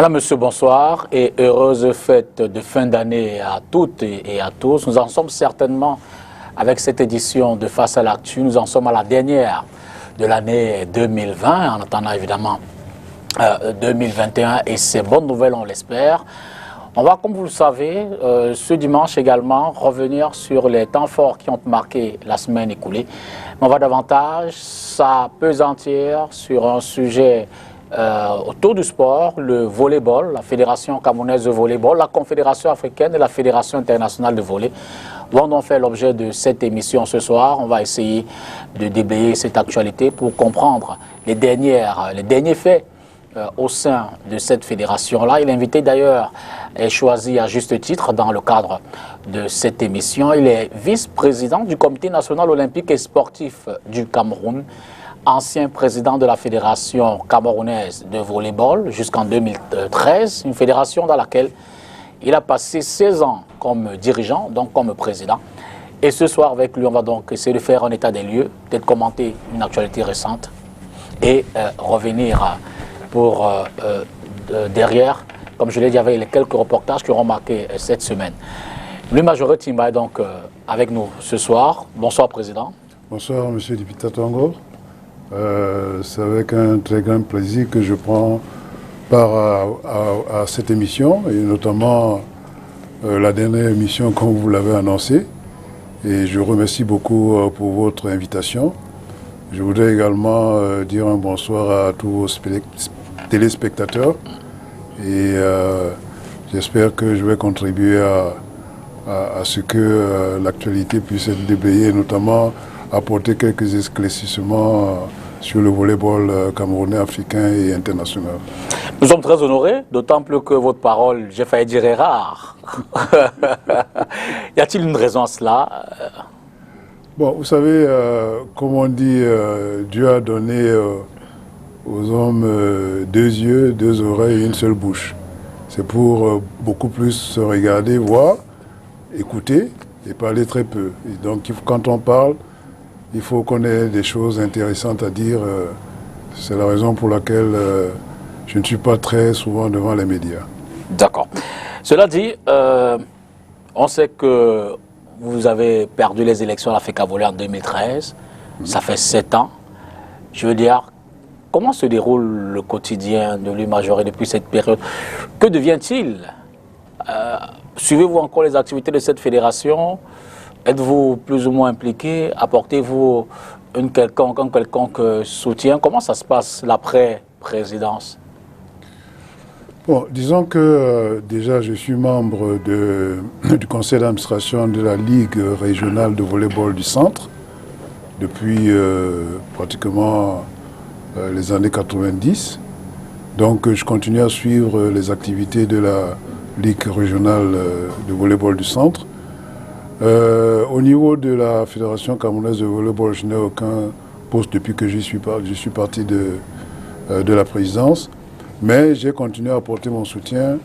Madame, Monsieur, bonsoir et heureuse fête de fin d'année à toutes et à tous. Nous en sommes certainement, avec cette édition de Face à l'actu, nous en sommes à la dernière de l'année 2020, en attendant évidemment 2021 et ces bonnes nouvelles, on l'espère. On va, comme vous le savez, ce dimanche également, revenir sur les temps forts qui ont marqué la semaine écoulée. On va davantage s'appesantir sur un sujet autour du sport, le volleyball, la Fédération camerounaise de volleyball, la Confédération africaine et la Fédération internationale de volley vont donc faire l'objet de cette émission ce soir. On va essayer de déblayer cette actualité pour comprendre les derniers faits au sein de cette fédération-là. Il est invité d'ailleurs et choisi à juste titre dans le cadre de cette émission. Il est vice-président du Comité national olympique et sportif du Cameroun, ancien président de la Fédération camerounaise de volleyball jusqu'en 2013, une fédération dans laquelle il a passé 16 ans comme dirigeant, donc comme président. Et ce soir avec lui, on va donc essayer de faire un état des lieux, peut-être commenter une actualité récente et revenir pour derrière, comme je l'ai dit, avec les quelques reportages qui auront marqué cette semaine. Louis Majoré Timba est donc avec nous ce soir. Bonsoir, Président. Bonsoir, Monsieur Dipita Tongo. C'est avec un très grand plaisir que je prends part à cette émission, et notamment la dernière émission comme vous l'avez annoncé. Et je remercie beaucoup pour votre invitation. Je voudrais également dire un bonsoir à tous vos téléspectateurs et j'espère que je vais contribuer à ce que l'actualité puisse être déblayée, notamment apporter quelques éclaircissements sur le volleyball camerounais, africain et international. Nous sommes très honorés, d'autant plus que votre parole, j'ai failli dire, est rare. Y a-t-il une raison à cela? Bon, vous savez, comme on dit, Dieu a donné aux hommes deux yeux, deux oreilles et une seule bouche. C'est pour beaucoup plus se regarder, voir, écouter et parler très peu. Et donc, quand on parle, il faut qu'on ait des choses intéressantes à dire. C'est la raison pour laquelle je ne suis pas très souvent devant les médias. D'accord. Cela dit, on sait que vous avez perdu les élections à la FECA Volley en 2013. Ça fait 7 ans. Je veux dire, comment se déroule le quotidien de Louis Majoré depuis cette période? Que devient-il? Suivez-vous encore les activités de cette fédération? Êtes-vous plus ou moins impliqué? Apportez-vous un quelconque soutien? Comment ça se passe l'après-présidence? Bon, disons que déjà je suis membre du conseil d'administration de la Ligue régionale de volleyball du centre depuis pratiquement les années 90. Donc je continue à suivre les activités de la Ligue régionale de volleyball du centre. Au niveau de la Fédération camerounaise de volleyball, je n'ai aucun poste depuis que je suis parti de la présidence. Mais j'ai continué à apporter mon soutien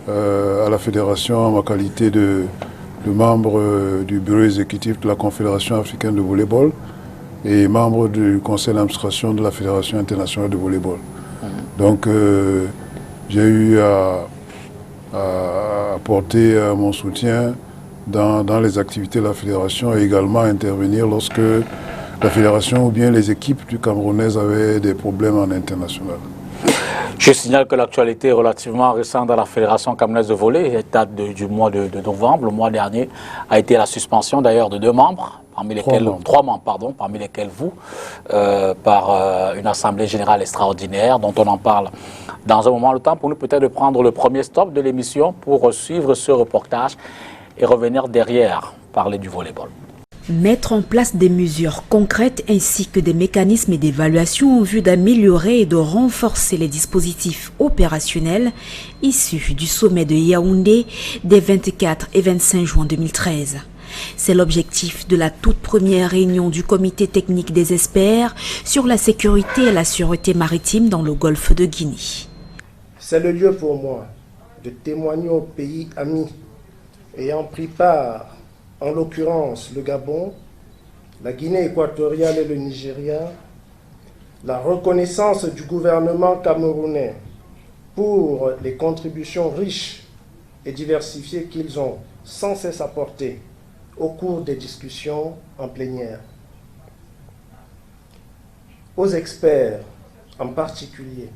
à la Fédération en ma qualité de membre du bureau exécutif de la Confédération africaine de volleyball et membre du conseil d'administration de la Fédération internationale de volleyball. Donc j'ai eu à apporter mon soutien dans les activités de la Fédération et également intervenir lorsque la Fédération ou bien les équipes du Camerounaises avaient des problèmes en international. Je signale que l'actualité est relativement récente dans la Fédération camerounaise de volley. Elle date du mois de novembre. Le mois dernier a été la suspension d'ailleurs de 2 membres, parmi lesquels 3 membres, pardon, parmi lesquels vous, par une assemblée générale extraordinaire dont on en parle dans un moment. Le temps pour nous peut-être de prendre le premier stop de l'émission pour suivre ce reportage et revenir derrière parler du volleyball. Mettre en place des mesures concrètes ainsi que des mécanismes d'évaluation en vue d'améliorer et de renforcer les dispositifs opérationnels issus du sommet de Yaoundé des 24 et 25 juin 2013. C'est l'objectif de la toute première réunion du comité technique des experts sur la sécurité et la sûreté maritime dans le golfe de Guinée. C'est le lieu pour moi de témoigner aux pays amis ayant pris part, en l'occurrence le Gabon, la Guinée équatoriale et le Nigeria, la reconnaissance du gouvernement camerounais pour les contributions riches et diversifiées qu'ils ont sans cesse apportées au cours des discussions en plénière. Aux experts en particulier,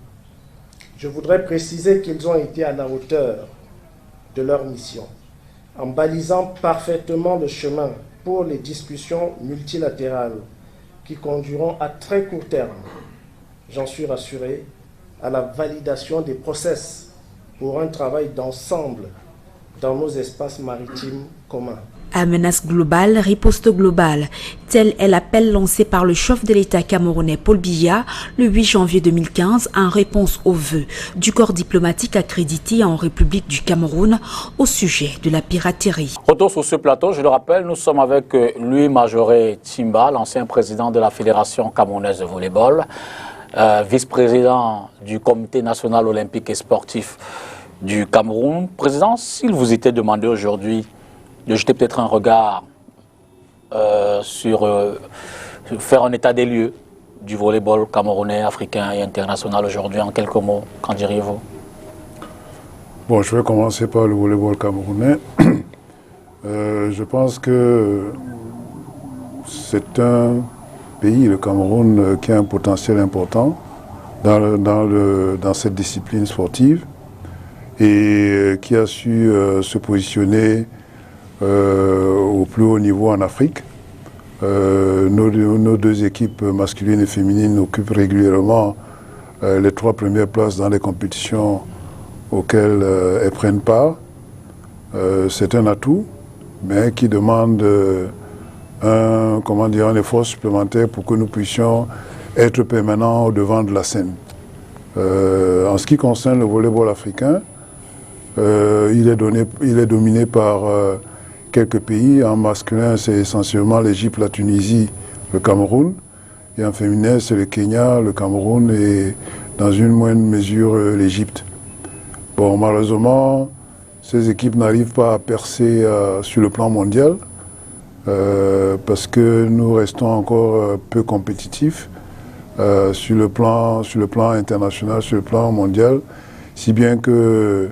je voudrais préciser qu'ils ont été à la hauteur de leur mission, en balisant parfaitement le chemin pour les discussions multilatérales qui conduiront à très court terme, j'en suis rassuré, à la validation des process pour un travail d'ensemble dans nos espaces maritimes communs. À menace globale, riposte globale. Tel est l'appel lancé par le chef de l'État camerounais Paul Biya le 8 janvier 2015 en réponse aux vœux du corps diplomatique accrédité en République du Cameroun au sujet de la piraterie. Retour sur ce plateau, je le rappelle, nous sommes avec Louis Majoré Timba, l'ancien président de la Fédération camerounaise de volleyball, vice-président du Comité national olympique et sportif du Cameroun. Président, s'il vous était demandé aujourd'hui de jeter peut-être un regard sur faire un état des lieux du volleyball camerounais, africain et international aujourd'hui, en quelques mots, qu'en diriez-vous? Bon, je vais commencer par le volleyball camerounais. Je pense que c'est un pays, le Cameroun, qui a un potentiel important dans cette discipline sportive et qui a su se positionner au plus haut niveau en Afrique. Nos deux équipes masculines et féminines occupent régulièrement les 3 premières places dans les compétitions auxquelles elles prennent part. C'est un atout, mais qui demande un effort supplémentaire pour que nous puissions être permanents au devant de la scène. En ce qui concerne le volleyball africain, il est dominé par quelques pays. En masculin, c'est essentiellement l'Égypte, la Tunisie, le Cameroun. Et en féminin, c'est le Kenya, le Cameroun et dans une moindre mesure l'Égypte. Bon, malheureusement, ces équipes n'arrivent pas à percer sur le plan mondial parce que nous restons encore peu compétitifs sur le plan international, sur le plan mondial, si bien que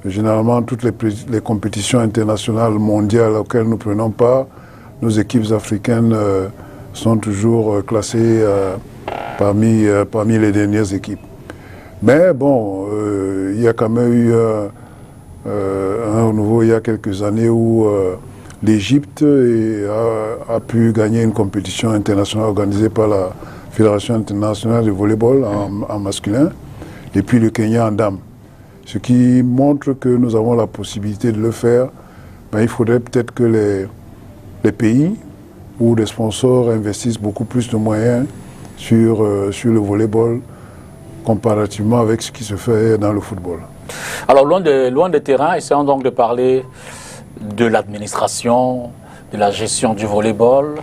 généralement, toutes les compétitions internationales mondiales auxquelles nous prenons part, nos équipes africaines sont toujours classées parmi les dernières équipes. Mais bon, il y a quand même eu un renouveau il y a quelques années où l'Égypte a pu gagner une compétition internationale organisée par la Fédération internationale de volleyball en masculin, et puis le Kenya en dames. Ce qui montre que nous avons la possibilité de le faire. Ben, il faudrait peut-être que les pays où les sponsors investissent beaucoup plus de moyens sur le volleyball comparativement avec ce qui se fait dans le football. Alors, loin des terrains, essayons donc de parler de l'administration, de la gestion du volleyball.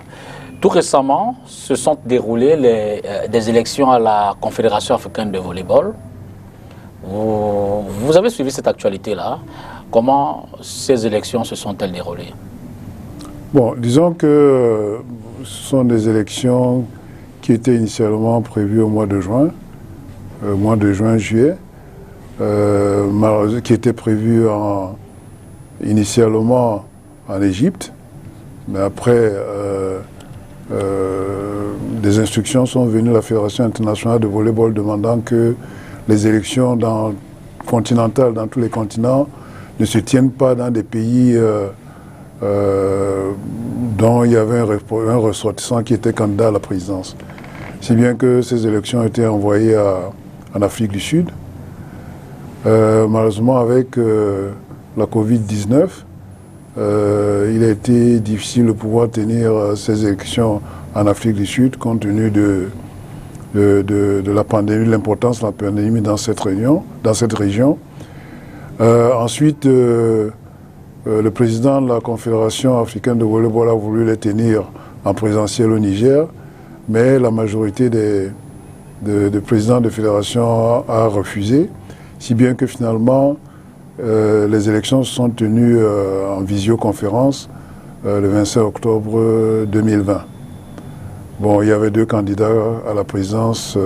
Tout récemment, se sont déroulées des élections à la Confédération africaine de volleyball. Vous avez suivi cette actualité-là. Comment ces élections se sont-elles déroulées? Bon, disons que ce sont des élections qui étaient initialement prévues au mois de juin-juillet, qui étaient prévues initialement en Égypte, mais après, des instructions sont venues de la Fédération internationale de volleyball demandant que les élections continentales dans tous les continents ne se tiennent pas dans des pays dont il y avait un ressortissant qui était candidat à la présidence. Si bien que ces élections ont été envoyées en Afrique du Sud. Malheureusement, avec la Covid-19, il a été difficile de pouvoir tenir ces élections en Afrique du Sud compte tenu de la pandémie, de l'importance de la pandémie dans cette région. Ensuite, le président de la Confédération africaine de volleyball a voulu les tenir en présentiel au Niger, mais la majorité des présidents de fédération a refusé, si bien que finalement, les élections se sont tenues en visioconférence le 25 octobre 2020. Bon, il y avait 2 candidats à la présidence,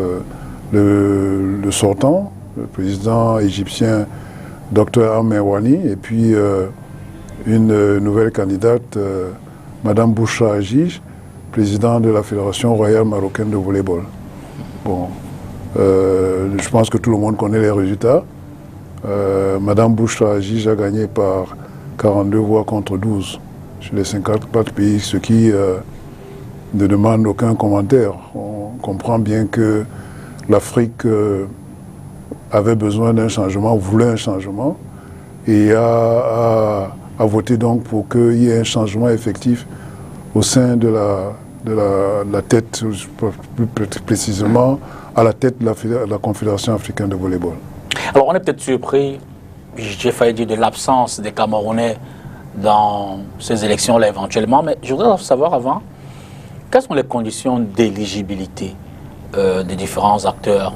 le sortant, le président égyptien Dr Ahmed Wani, et puis une nouvelle candidate, Madame Bouchra Ajij, présidente de la Fédération royale marocaine de volleyball. Bon, je pense que tout le monde connaît les résultats. Madame Bouchra Ajij a gagné par 42 voix contre 12 sur les 54 pays, ce qui ne demande aucun commentaire. On comprend bien que l'Afrique avait besoin d'un changement, voulait un changement, et a voté donc pour qu'il y ait un changement effectif au sein de la tête, plus précisément à la tête de la Confédération africaine de volleyball. Alors on est peut-être surpris, j'ai failli dire, de l'absence des Camerounais dans ces élections-là éventuellement, mais je voudrais savoir avant, quelles sont les conditions d'éligibilité des différents acteurs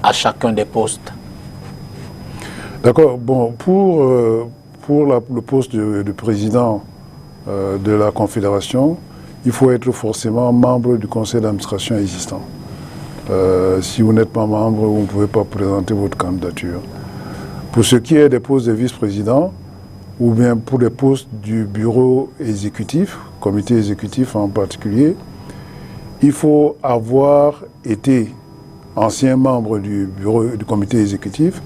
à chacun des postes? D'accord. Bon, pour le poste de président de la Confédération, il faut être forcément membre du conseil d'administration existant. Si vous n'êtes pas membre, vous ne pouvez pas présenter votre candidature. Pour ce qui est des postes de vice-président, ou bien pour les postes du bureau exécutif, comité exécutif en particulier, il faut avoir été ancien membre du comité exécutif,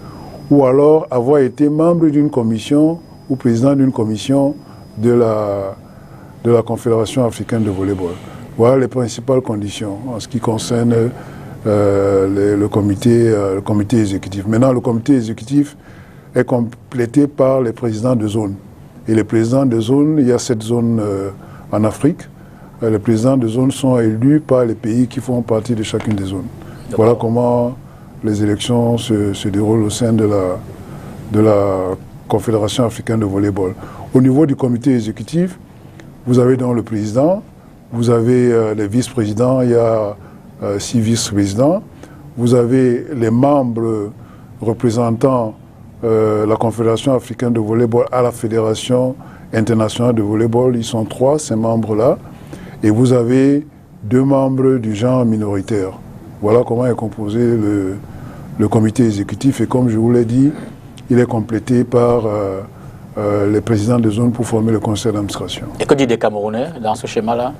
ou alors avoir été membre d'une commission ou président d'une commission de la Confédération africaine de volleyball. Voilà les principales conditions en ce qui concerne le comité exécutif. Maintenant, le comité exécutif est complété par les présidents de zone. Et les présidents de zone, il y a 7 zones en Afrique. Les présidents de zone sont élus par les pays qui font partie de chacune des zones. Voilà comment les élections se déroulent au sein de la Confédération africaine de volleyball. Au niveau du comité exécutif, vous avez donc le président, vous avez les vice-présidents, il y a 6 vice-présidents, vous avez les membres représentant la Confédération africaine de volleyball à la Fédération internationale de volleyball, ils sont 3, ces membres-là, et vous avez 2 membres du genre minoritaire. Voilà comment est composé le comité exécutif, et comme je vous l'ai dit, il est complété par les présidents de zone pour former le conseil d'administration. Et que dit des Camerounais dans ce schéma-là?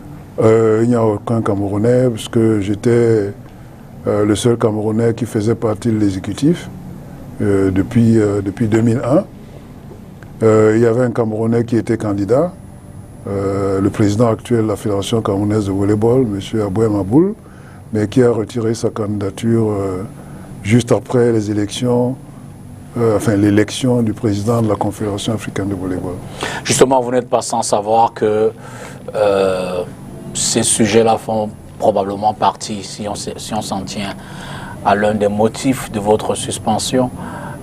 Il n'y a aucun Camerounais, parce que j'étais le seul Camerounais qui faisait partie de l'exécutif depuis 2001. Il y avait un Camerounais qui était candidat, le président actuel de la Fédération camerounaise de volleyball, M. Aboué Maboul, mais qui a retiré sa candidature juste après les élections, l'élection du président de la Confédération africaine de volleyball. Justement, vous n'êtes pas sans savoir que ces sujets-là font probablement partie, si on s'en tient à l'un des motifs de votre suspension,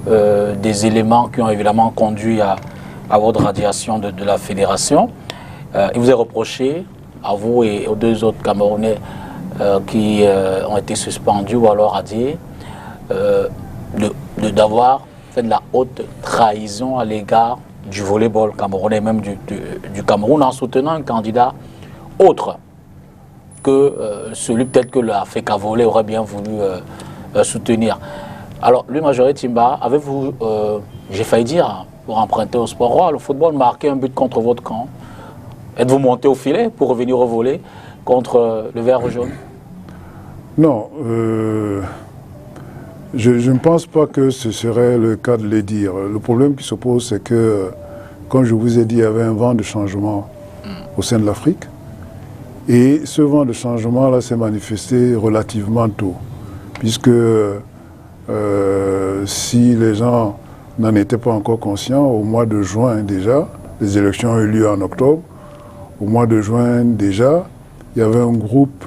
des éléments qui ont évidemment conduit à votre radiation de la fédération. Il vous est reproché, à vous et aux 2 autres Camerounais qui ont été suspendus ou alors radiés, d'avoir fait de la haute trahison à l'égard du volleyball camerounais, même du Cameroun, en soutenant un candidat autre que celui peut-être que l'Afrique Volley aurait bien voulu soutenir. Alors, lui, Majoré Timba, avez-vous, j'ai failli dire, pour emprunter au sport roi, le football, marqué un but contre votre camp? Êtes-vous monté au filet pour revenir au volley contre le vert jaune? Non, je ne pense pas que ce serait le cas de le dire. Le problème qui se pose, c'est que, comme je vous ai dit, il y avait un vent de changement au sein de l'Afrique. Et ce vent de changement-là s'est manifesté relativement tôt, puisque si les gens n'en étaient pas encore conscients, au mois de juin déjà, les élections ont eu lieu en octobre, au mois de juin déjà, il y avait un groupe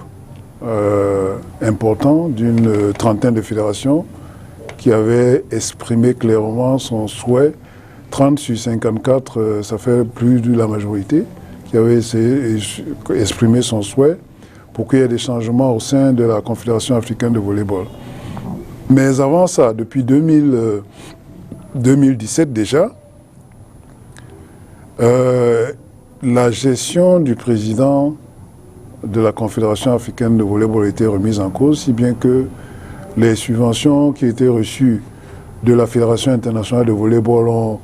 important d'une trentaine de fédérations qui avait exprimé clairement son souhait, 30 sur 54, ça fait plus de la majorité, qui avait exprimé son souhait pour qu'il y ait des changements au sein de la Confédération africaine de volleyball. Mais avant ça, depuis 2017 déjà, la gestion du président de la Confédération africaine de volleyball a été remise en cause, si bien que les subventions qui étaient reçues de la Fédération internationale de volleyball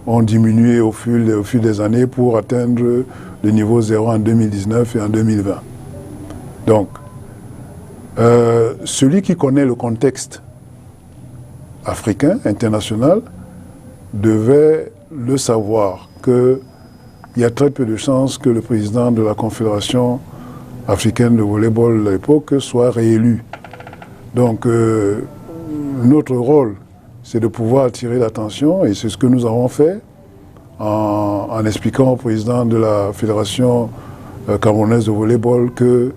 ont diminué au fil des années pour atteindre le niveau 0 en 2019 et en 2020. Donc, celui qui connaît le contexte africain, international, devait le savoir qu'il y a très peu de chances que le président de la Confédération africaine de volleyball à l'époque soit réélu. Donc, notre rôle, c'est de pouvoir attirer l'attention, et c'est ce que nous avons fait en expliquant au président de la Fédération camerounaise de volleyball que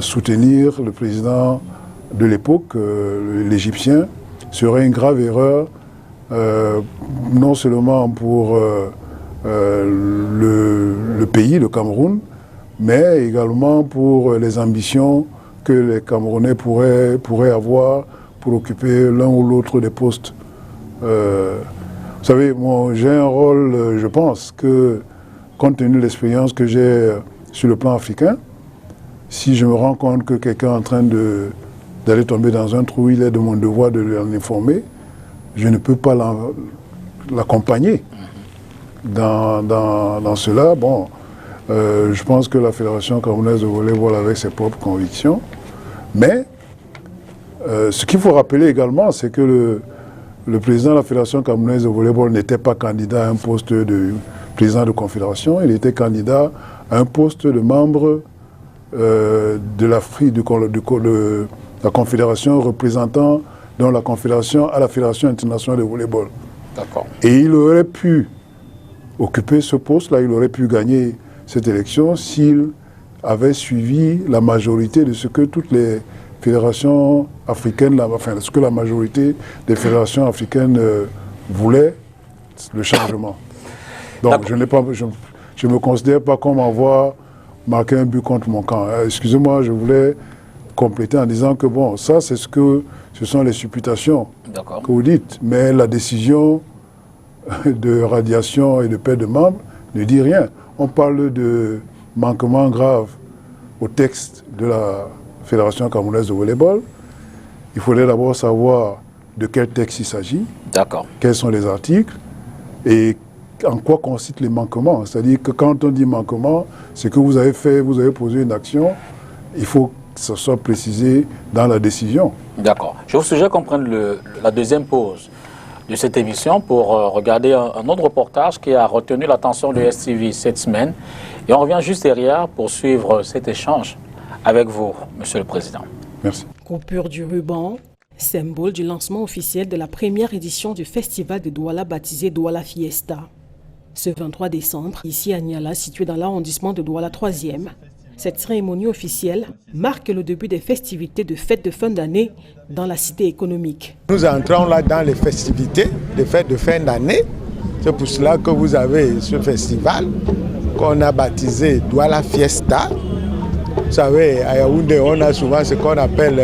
soutenir le président de l'époque, l'Égyptien, serait une grave erreur, non seulement pour le pays, le Cameroun, mais également pour les ambitions que les Camerounais pourraient avoir pour occuper l'un ou l'autre des postes. Vous savez, moi, j'ai un rôle, je pense, que, compte tenu de l'expérience que j'ai sur le plan africain, si je me rends compte que quelqu'un est en train d'aller tomber dans un trou, il est de mon devoir de l'en informer. Je ne peux pas l'accompagner dans cela. Bon, je pense que la Fédération camerounaise de volleyball avec ses propres convictions. Mais ce qu'il faut rappeler également, c'est que le président de la Fédération camerounaise de volleyball n'était pas candidat à un poste de président de confédération, il était candidat à un poste de membre de l'Afrique, de la confédération représentant dans la confédération à la Fédération internationale de volleyball. D'accord. Et il aurait pu occuper ce poste-là, il aurait pu gagner cette élection s'il avait suivi la majorité de ce que toutes les fédérations africaines, enfin ce que la majorité des fédérations africaines voulaient, le changement. Donc je ne me considère pas comme avoir marqué un but contre mon camp. Excusez-moi, je voulais compléter en disant que bon, ça ce sont les supputations que vous dites, mais la décision de radiation et de paix de membres ne dit rien. On parle de manquements graves au texte de la Fédération camerounaise de volleyball. Il faudrait d'abord savoir de quel texte il s'agit, quels sont les articles et en quoi consistent les manquements. C'est-à-dire que quand on dit manquement, c'est que vous avez posé une action, il faut que ça soit précisé dans la décision. D'accord. Je vous suggère qu'on prenne la deuxième pause de cette émission pour regarder un autre reportage qui a retenu l'attention de STV cette semaine. Et on revient juste derrière pour suivre cet échange avec vous, Monsieur le Président. Merci. Coupure du ruban, symbole du lancement officiel de la première édition du festival de Douala baptisé Douala Fiesta. Ce 23 décembre, ici à Niala, situé dans l'arrondissement de Douala 3e, cette cérémonie officielle marque le début des festivités de fête de fin d'année dans la cité économique. Nous entrons là dans les festivités de fête de fin d'année. C'est pour cela que vous avez ce festival qu'on a baptisé Douala Fiesta. Vous savez, à Yaoundé, on a souvent ce qu'on appelle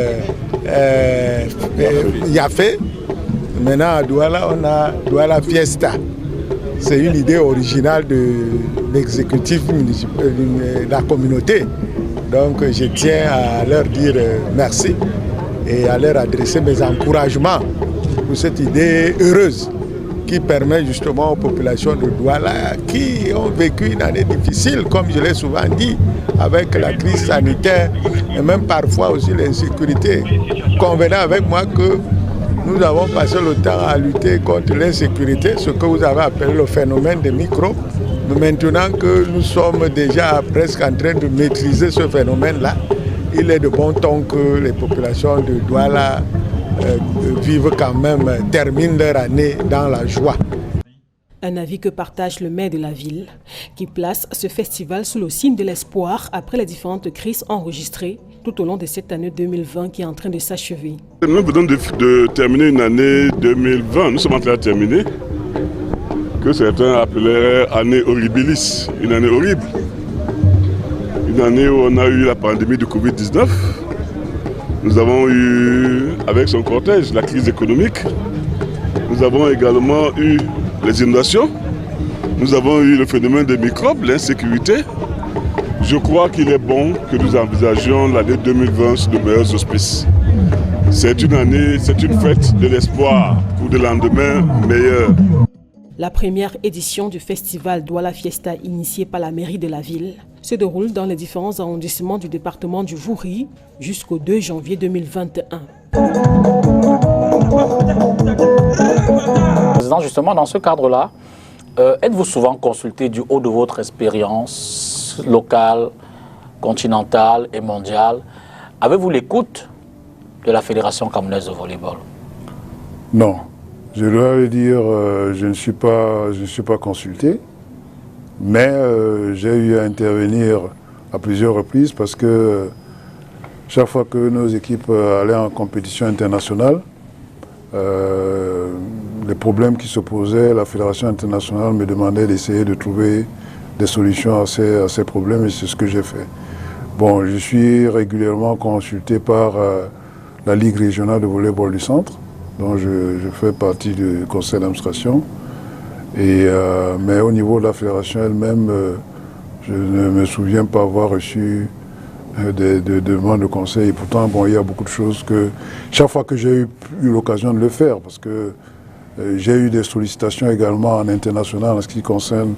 Yafé. Maintenant, à Douala, on a Douala Fiesta. C'est une idée originale de l'exécutif de la communauté. Donc, je tiens à leur dire merci et à leur adresser mes encouragements pour cette idée heureuse qui permet justement aux populations de Douala qui ont vécu une année difficile, comme je l'ai souvent dit, avec la crise sanitaire et même parfois aussi l'insécurité. Convenez avec moi que nous avons passé le temps à lutter contre l'insécurité, ce que vous avez appelé le phénomène des microbes. Mais maintenant que nous sommes déjà presque en train de maîtriser ce phénomène-là, il est de bon ton que les populations de Douala vivent quand même, terminent leur année dans la joie. Un avis que partage le maire de la ville, qui place ce festival sous le signe de l'espoir après les différentes crises enregistrées tout au long de cette année 2020 qui est en train de s'achever. Nous venons de terminer une année 2020, nous sommes en train de terminer, que certains appelleraient année horribilis, une année horrible. Une année où on a eu la pandémie de Covid-19. Nous avons eu, avec son cortège, la crise économique. Nous avons également eu les inondations. Nous avons eu le phénomène des microbes, l'insécurité. Je crois qu'il est bon que nous envisagions l'année 2020 sous de meilleurs auspices. C'est une année, c'est une fête de l'espoir pour de lendemain meilleurs. La première édition du festival Douala Fiesta, initiée par la mairie de la ville, se déroule dans les différents arrondissements du département du Vouri jusqu'au 2 janvier 2021. Président, justement, dans ce cadre-là, êtes-vous souvent consulté du haut de votre expérience locale, continentale et mondiale? Avez-vous l'écoute de la Fédération camerounaise de volleyball? Non. Je dois le dire, je ne suis pas consulté, mais j'ai eu à intervenir à plusieurs reprises parce que chaque fois que nos équipes allaient en compétition internationale, les problèmes qui se posaient, la Fédération internationale me demandait d'essayer de trouver des solutions à ces problèmes et c'est ce que j'ai fait. Bon, je suis régulièrement consulté par la Ligue régionale de volleyball du centre, dont je fais partie du conseil d'administration. Mais au niveau de la fédération elle-même, je ne me souviens pas avoir reçu des demandes de conseil. Et pourtant, bon, il y a beaucoup de choses que... Chaque fois que j'ai eu l'occasion de le faire, parce que j'ai eu des sollicitations également en international en ce qui concerne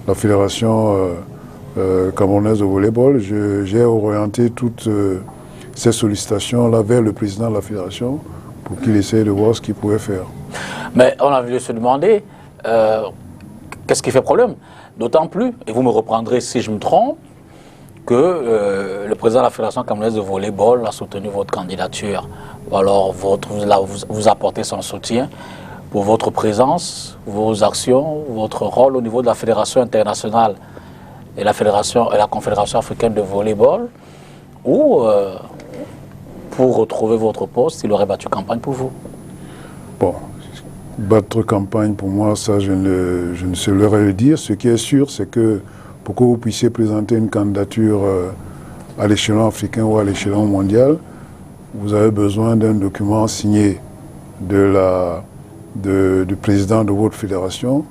la fédération camerounaise de volleyball, j'ai orienté toutes ces sollicitations-là vers le président de la fédération pour qu'il essaye de voir ce qu'il pouvait faire. Mais on a voulu se demander, qu'est-ce qui fait problème? D'autant plus, et vous me reprendrez si je me trompe, que le président de la Fédération camerounaise de volleyball a soutenu votre candidature. Ou alors vous apportez son soutien pour votre présence, vos actions, votre rôle au niveau de la Fédération internationale et la Confédération africaine de volleyball, ou pour retrouver votre poste, il aurait battu campagne pour vous? Bon, battre campagne pour moi, ça je ne saurais le dire. Ce qui est sûr, c'est que pour que vous puissiez présenter une candidature à l'échelon africain ou à l'échelon mondial, vous avez besoin d'un document signé du président de votre fédération,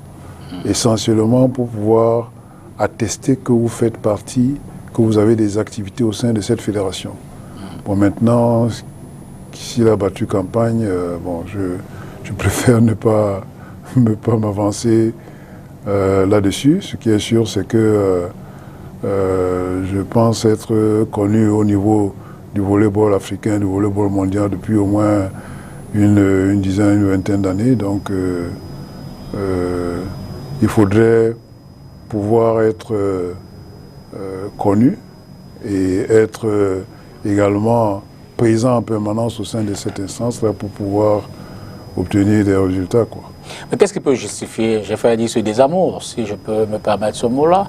essentiellement pour pouvoir attester que vous faites partie, que vous avez des activités au sein de cette fédération. Bon, maintenant, s'il a battu campagne, bon, je préfère ne pas m'avancer là-dessus. Ce qui est sûr, c'est que je pense être connu au niveau du volleyball africain, du volleyball mondial depuis au moins une dizaine, une vingtaine d'années. Donc, il faudrait pouvoir être connu et être également présent en permanence au sein de cette instance-là pour pouvoir obtenir des résultats, quoi. Mais qu'est-ce qui peut justifier, j'ai failli dire ce désamour, si je peux me permettre ce mot-là,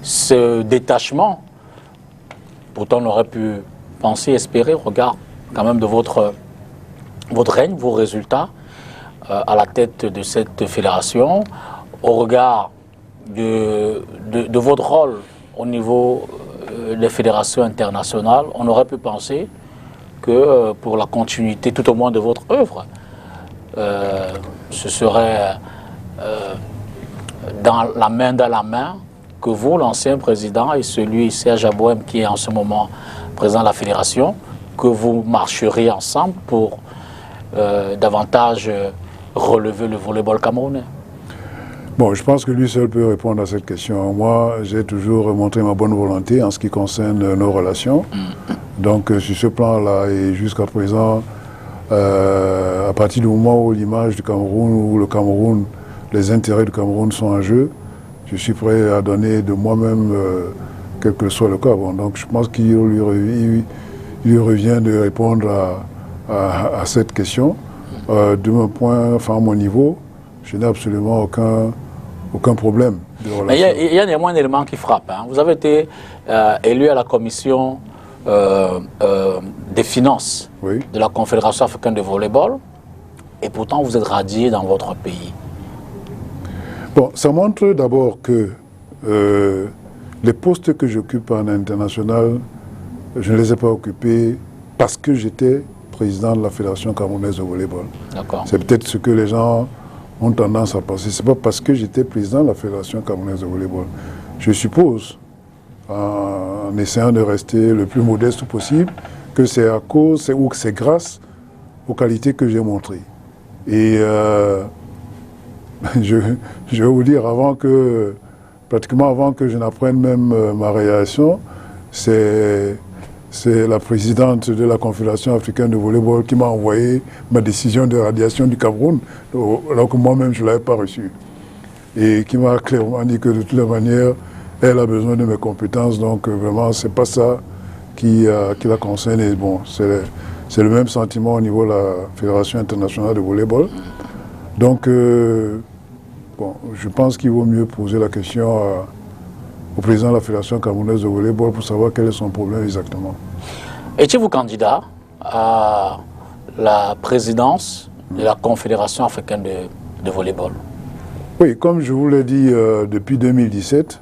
ce détachement? Pourtant, on aurait pu penser, espérer, regarde quand même de votre règne, vos résultats à la tête de cette fédération, au regard de votre rôle au niveau des fédérations internationales, on aurait pu penser que pour la continuité, tout au moins de votre œuvre, ce serait dans la main que vous, l'ancien président, et celui, Serge Abouem, qui est en ce moment président de la fédération, que vous marcheriez ensemble pour davantage relever le volleyball camerounais? Bon, je pense que lui seul peut répondre à cette question. Moi, j'ai toujours montré ma bonne volonté en ce qui concerne nos relations. Donc, sur ce plan-là, et jusqu'à présent, à partir du moment où l'image du Cameroun, où le Cameroun, les intérêts du Cameroun sont en jeu, je suis prêt à donner de moi-même, quel que soit le cas. Bon, donc, je pense qu'il lui revient de répondre à cette question. De mon point, enfin, à mon niveau, je n'ai absolument aucun problème de relation. Mais il y a néanmoins un élément qui frappe. Hein. Vous avez été élu à la commission des finances de la Confédération africaine de volleyball et pourtant vous êtes radié dans votre pays. Bon, ça montre d'abord que les postes que j'occupe en international, je ne les ai pas occupés parce que j'étais président de la Fédération camerounaise de volleyball. C'est peut-être ce que les gens ont tendance à penser. Ce n'est pas parce que j'étais président de la Fédération camerounaise de volleyball. Je suppose, en essayant de rester le plus modeste possible, que c'est à cause ou que c'est grâce aux qualités que j'ai montrées. Et je vais vous dire, pratiquement avant que je n'apprenne même ma réaction, c'est la présidente de la Confédération africaine de volleyball qui m'a envoyé ma décision de radiation du Cameroun, alors que moi-même je ne l'avais pas reçue. Et qui m'a clairement dit que de toutes les manières, elle a besoin de mes compétences, donc vraiment c'est pas ça qui la concerne. Et bon, c'est le même sentiment au niveau de la Fédération internationale de volleyball. Donc, bon, je pense qu'il vaut mieux poser la question au président de la Fédération camerounaise de volleyball pour savoir quel est son problème exactement. Étiez-vous candidat à la présidence de la Confédération africaine de volleyball? Oui, comme je vous l'ai dit depuis 2017,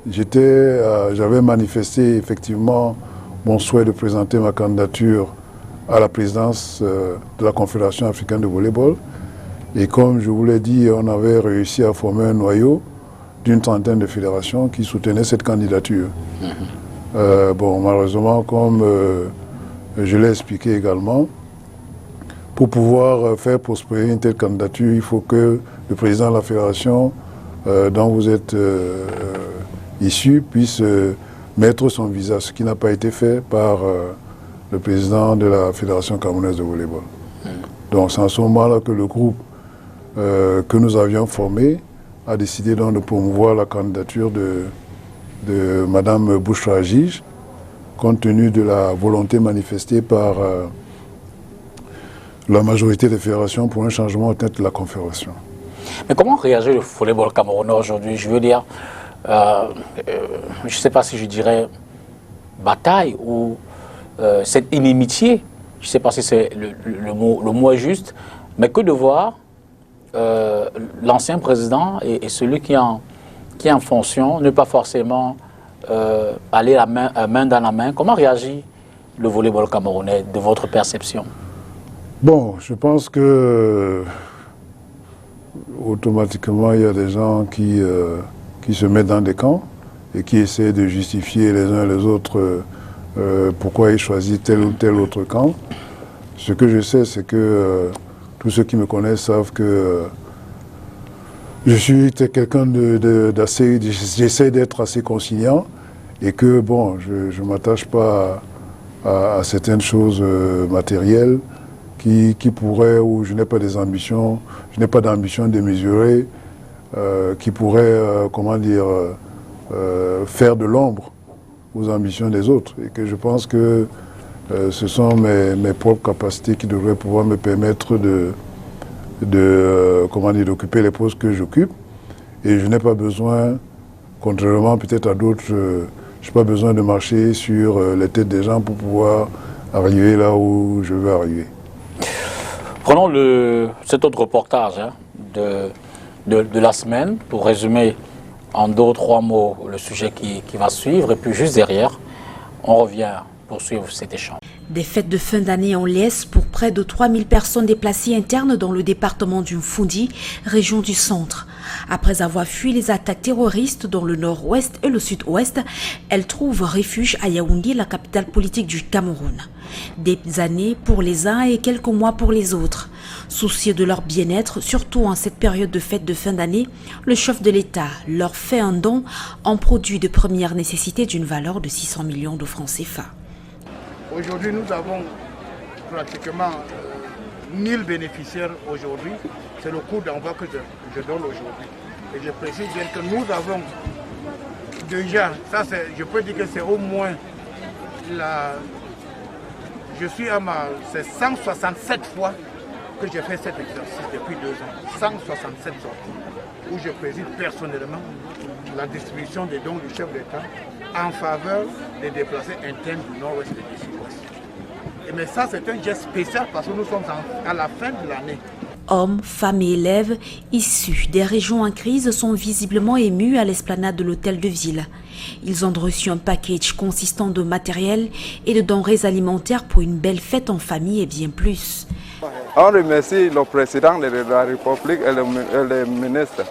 j'avais manifesté effectivement mon souhait de présenter ma candidature à la présidence de la Confédération africaine de volleyball. Et comme je vous l'ai dit, on avait réussi à former un noyau d'une trentaine de fédérations qui soutenaient cette candidature. Bon, malheureusement, comme je l'ai expliqué également, pour pouvoir faire prospérer une telle candidature, il faut que le président de la fédération dont vous êtes issu puisse mettre son visa, ce qui n'a pas été fait par le président de la Fédération camerounaise de volleyball. Donc c'est à ce moment-là que le groupe que nous avions formé a décidé donc de promouvoir la candidature de Mme Bouchra Jige, compte tenu de la volonté manifestée par la majorité des fédérations pour un changement au tête de la Confédération. Mais comment réagit le volleyball camerounais aujourd'hui? Je veux dire, je ne sais pas si je dirais bataille ou cette inimitié, je ne sais pas si c'est le mot est juste, mais que de voir l'ancien président et celui qui est en fonction ne pas forcément aller main dans la main. Comment réagit le volleyball camerounais de votre perception? Bon, je pense que automatiquement il y a des gens qui se mettent dans des camps et qui essaient de justifier les uns et les autres pourquoi ils choisissent tel ou tel autre camp. Ce que je sais, c'est que tous ceux qui me connaissent savent que je suis quelqu'un d'assez, j'essaie d'être assez conciliant et que bon, je ne m'attache pas à certaines choses matérielles qui pourraient, ou je n'ai pas des ambitions, je n'ai pas d'ambition démesurée, qui pourraient, comment dire, faire de l'ombre aux ambitions des autres. Et que je pense que ce sont mes propres capacités qui devraient pouvoir me permettre comment dire, d'occuper les postes que j'occupe. Et je n'ai pas besoin, contrairement peut-être à d'autres, je n'ai pas besoin de marcher sur les têtes des gens pour pouvoir arriver là où je veux arriver. Prenons cet autre reportage de la semaine pour résumer en 2 ou 3 mots le sujet qui va suivre. Et puis juste derrière, on revient pour suivre cet échange. Des fêtes de fin d'année en liesse pour près de 3000 personnes déplacées internes dans le département du Mfundi, région du centre. Après avoir fui les attaques terroristes dans le nord-ouest et le sud-ouest, elles trouvent refuge à Yaoundé, la capitale politique du Cameroun. Des années pour les uns et quelques mois pour les autres. Soucieux de leur bien-être, surtout en cette période de fête de fin d'année, le chef de l'État leur fait un don en produits de première nécessité d'une valeur de 600 millions de francs CFA. Aujourd'hui, nous avons pratiquement 1000 bénéficiaires aujourd'hui. C'est le coût d'envoi que je donne aujourd'hui. Et je précise bien que nous avons déjà, je peux dire que c'est au moins je suis c'est 167 fois que j'ai fait cet exercice depuis 2 ans. 167 sorties où je préside personnellement la distribution des dons du chef d'État en faveur des déplacés internes du nord-ouest et du sud-ouest. Mais ça, c'est un geste spécial parce que nous sommes à la fin de l'année. Hommes, femmes et élèves issus des régions en crise sont visiblement émus à l'esplanade de l'hôtel de ville. Ils ont reçu un package consistant de matériel et de denrées alimentaires pour une belle fête en famille et bien plus. On remercie le président de la République et le ministre.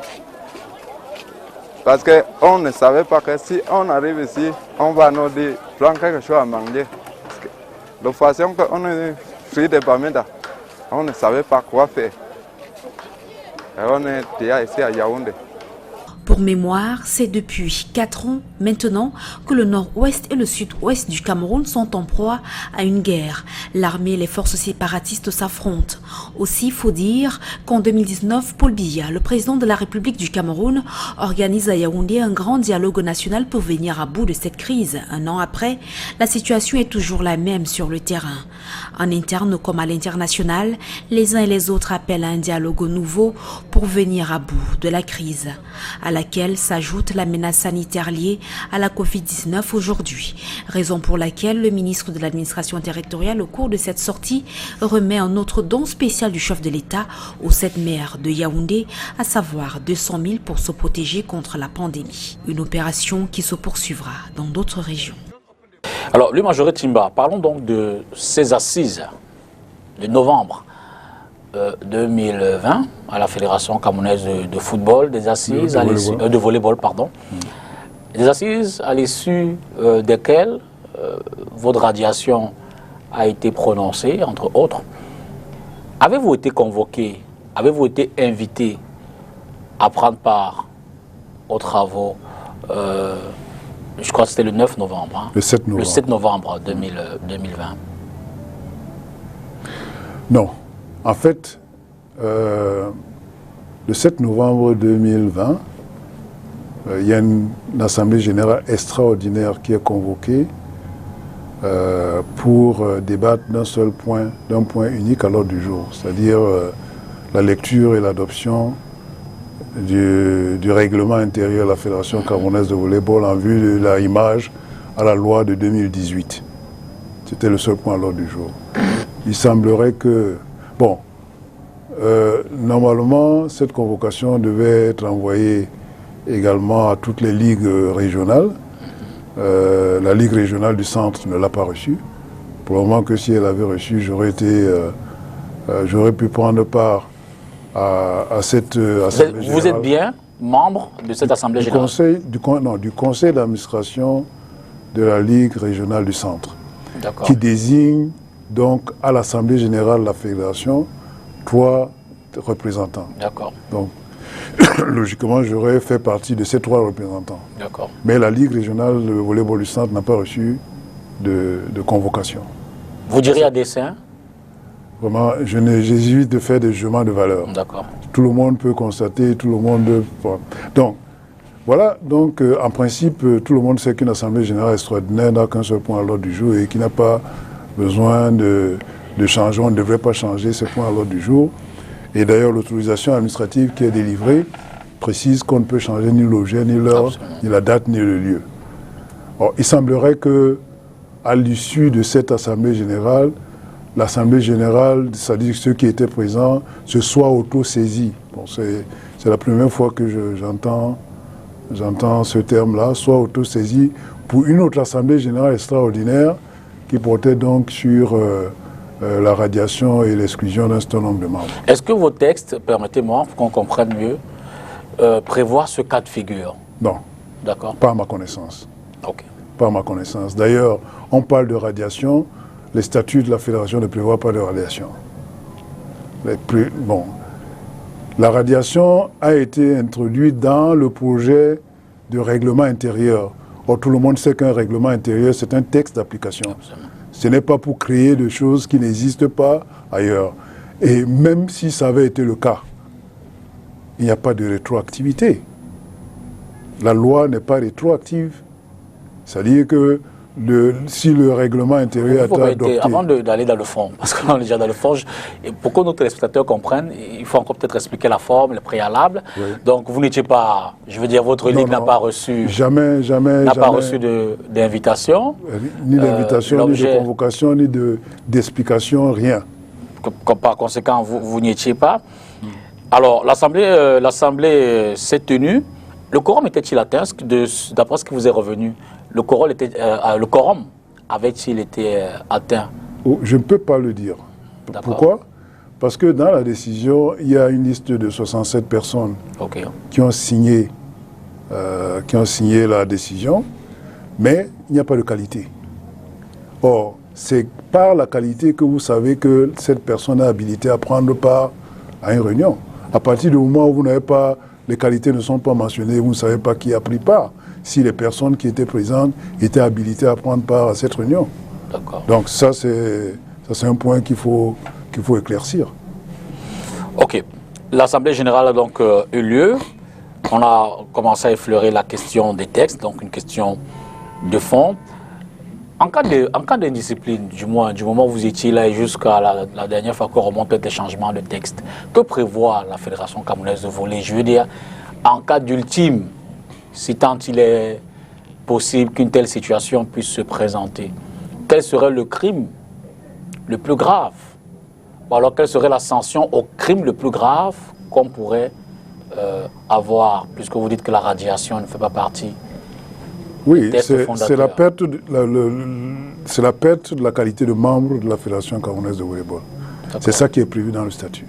Parce qu'on ne savait pas que si on arrive ici, on va nous dire prendre quelque chose à manger. La façon qu'on est pris de Bamenda, on ne savait pas quoi faire. On est ici à Yaoundé. Pour mémoire, c'est depuis 4 ans maintenant que le nord-ouest et le sud-ouest du Cameroun sont en proie à une guerre. L'armée et les forces séparatistes s'affrontent. Aussi, il faut dire qu'en 2019, Paul Biya, le président de la République du Cameroun, organise à Yaoundé un grand dialogue national pour venir à bout de cette crise. Un an après, la situation est toujours la même sur le terrain. En interne comme à l'international, les uns et les autres appellent à un dialogue nouveau pour venir à bout de la crise, à laquelle s'ajoute la menace sanitaire liée à la Covid-19 aujourd'hui. Raison pour laquelle le ministre de l'administration territoriale, au cours de cette sortie, remet un autre don spécial du chef de l'État aux 7 maires de Yaoundé, à savoir 200 000 pour se protéger contre la pandémie. Une opération qui se poursuivra dans d'autres régions. Alors, lui, Majoré Timba, parlons donc de ces assises de novembre 2020 à la Fédération camerounaise de football, des assises de volleyball, pardon. Des assises à l'issue desquelles votre radiation a été prononcée, entre autres. Avez-vous été convoqué, avez-vous été invité à prendre part aux travaux je crois que c'était le 9 novembre. Hein, le 7 novembre. Le 7 novembre 2020. Non. En fait, le 7 novembre 2020, il y a une assemblée générale extraordinaire qui est convoquée pour débattre d'un point unique à l'ordre du jour, c'est-à-dire la lecture et l'adoption du règlement intérieur de la Fédération camerounaise de volleyball en vue de la image à la loi de 2018. C'était le seul point à l'ordre du jour. Il semblerait que, bon, normalement, cette convocation devait être envoyée également à toutes les ligues régionales. La ligue régionale du centre ne l'a pas reçue. Pour le moment que si elle avait reçu, j'aurais pu prendre part à cette assemblée générale. Vous êtes bien membre de cette assemblée générale? Du conseil d'administration de la Ligue régionale du centre, qui désigne donc à l'assemblée générale de la fédération 3 représentants. D'accord. Donc, logiquement, j'aurais fait partie de ces 3 représentants. D'accord. Mais la Ligue régionale de volleyball du centre n'a pas reçu de convocation. Vous diriez à dessein? Vraiment, j'hésite de faire des jugements de valeur. D'accord. Tout le monde peut constater, tout le monde... Donc, voilà, donc en principe, tout le monde sait qu'une assemblée générale extraordinaire n'a qu'un seul point à l'ordre du jour et qui n'a pas besoin de changer, on ne devrait pas changer ce point à l'ordre du jour. Et d'ailleurs, l'autorisation administrative qui est délivrée précise qu'on ne peut changer ni l'objet, ni l'heure, ni la date, ni le lieu. Or, il semblerait que, à l'issue de cette assemblée générale, l'Assemblée générale, c'est-à-dire ceux qui étaient présents, se soient auto-saisis. Bon, c'est la première fois que j'entends ce terme-là, soit auto-saisis pour une autre Assemblée générale extraordinaire qui portait donc sur la radiation et l'exclusion d'un certain nombre de membres. Est-ce que vos textes, permettez-moi, pour qu'on comprenne mieux, prévoient ce cas de figure? Non. D'accord. Pas à ma connaissance. Ok. Pas à ma connaissance. D'ailleurs, on parle de radiation. Les statuts de la fédération ne prévoient pas de radiation. La radiation a été introduite dans le projet de règlement intérieur. Or, tout le monde sait qu'un règlement intérieur, c'est un texte d'application. Ce n'est pas pour créer des choses qui n'existent pas ailleurs. Et même si ça avait été le cas, il n'y a pas de rétroactivité. La loi n'est pas rétroactive. C'est-à-dire que si le règlement intérieur est adopté... Avant d'aller dans le fond, parce qu'on est déjà dans le fond, pour que nos téléspectateurs comprennent, il faut encore peut-être expliquer la forme, le préalable. Oui. Donc vous n'étiez pas, je veux dire, votre ligue n'a pas reçu... N'a pas reçu d'invitation. Ni d'invitation, ni de convocation, ni d'explication, rien. Par conséquent, vous n'y étiez pas. Alors, l'Assemblée s'est tenue. Le quorum était-il atteint, d'après ce qui vous est revenu? Le quorum avait-il été atteint? Je ne peux pas le dire. Pourquoi? Parce que dans la décision, il y a une liste de 67 personnes qui ont signé la décision, mais il n'y a pas de qualité. Or, c'est par la qualité que vous savez que cette personne est habilitée à prendre part à une réunion. À partir du moment où vous n'avez pas, les qualités ne sont pas mentionnées, vous ne savez pas qui a pris part, si les personnes qui étaient présentes étaient habilitées à prendre part à cette réunion. Donc ça, c'est un point qu'il faut éclaircir. Ok. L'Assemblée générale a donc eu lieu. On a commencé à effleurer la question des textes, donc une question de fond. En cas d'indiscipline, du moment où vous étiez là et jusqu'à la dernière fois qu'on remonte peut-être les changements de texte, que prévoit la Fédération camerounaise de volley? Je veux dire, en cas d'ultime, si tant il est possible qu'une telle situation puisse se présenter, quel serait le crime le plus grave? Ou alors quelle serait la sanction au crime le plus grave qu'on pourrait avoir, puisque vous dites que la radiation ne fait pas partie? Oui, c'est la perte de la qualité de membre de la Fédération camerounaise de volleyball. C'est ça qui est prévu dans le statut.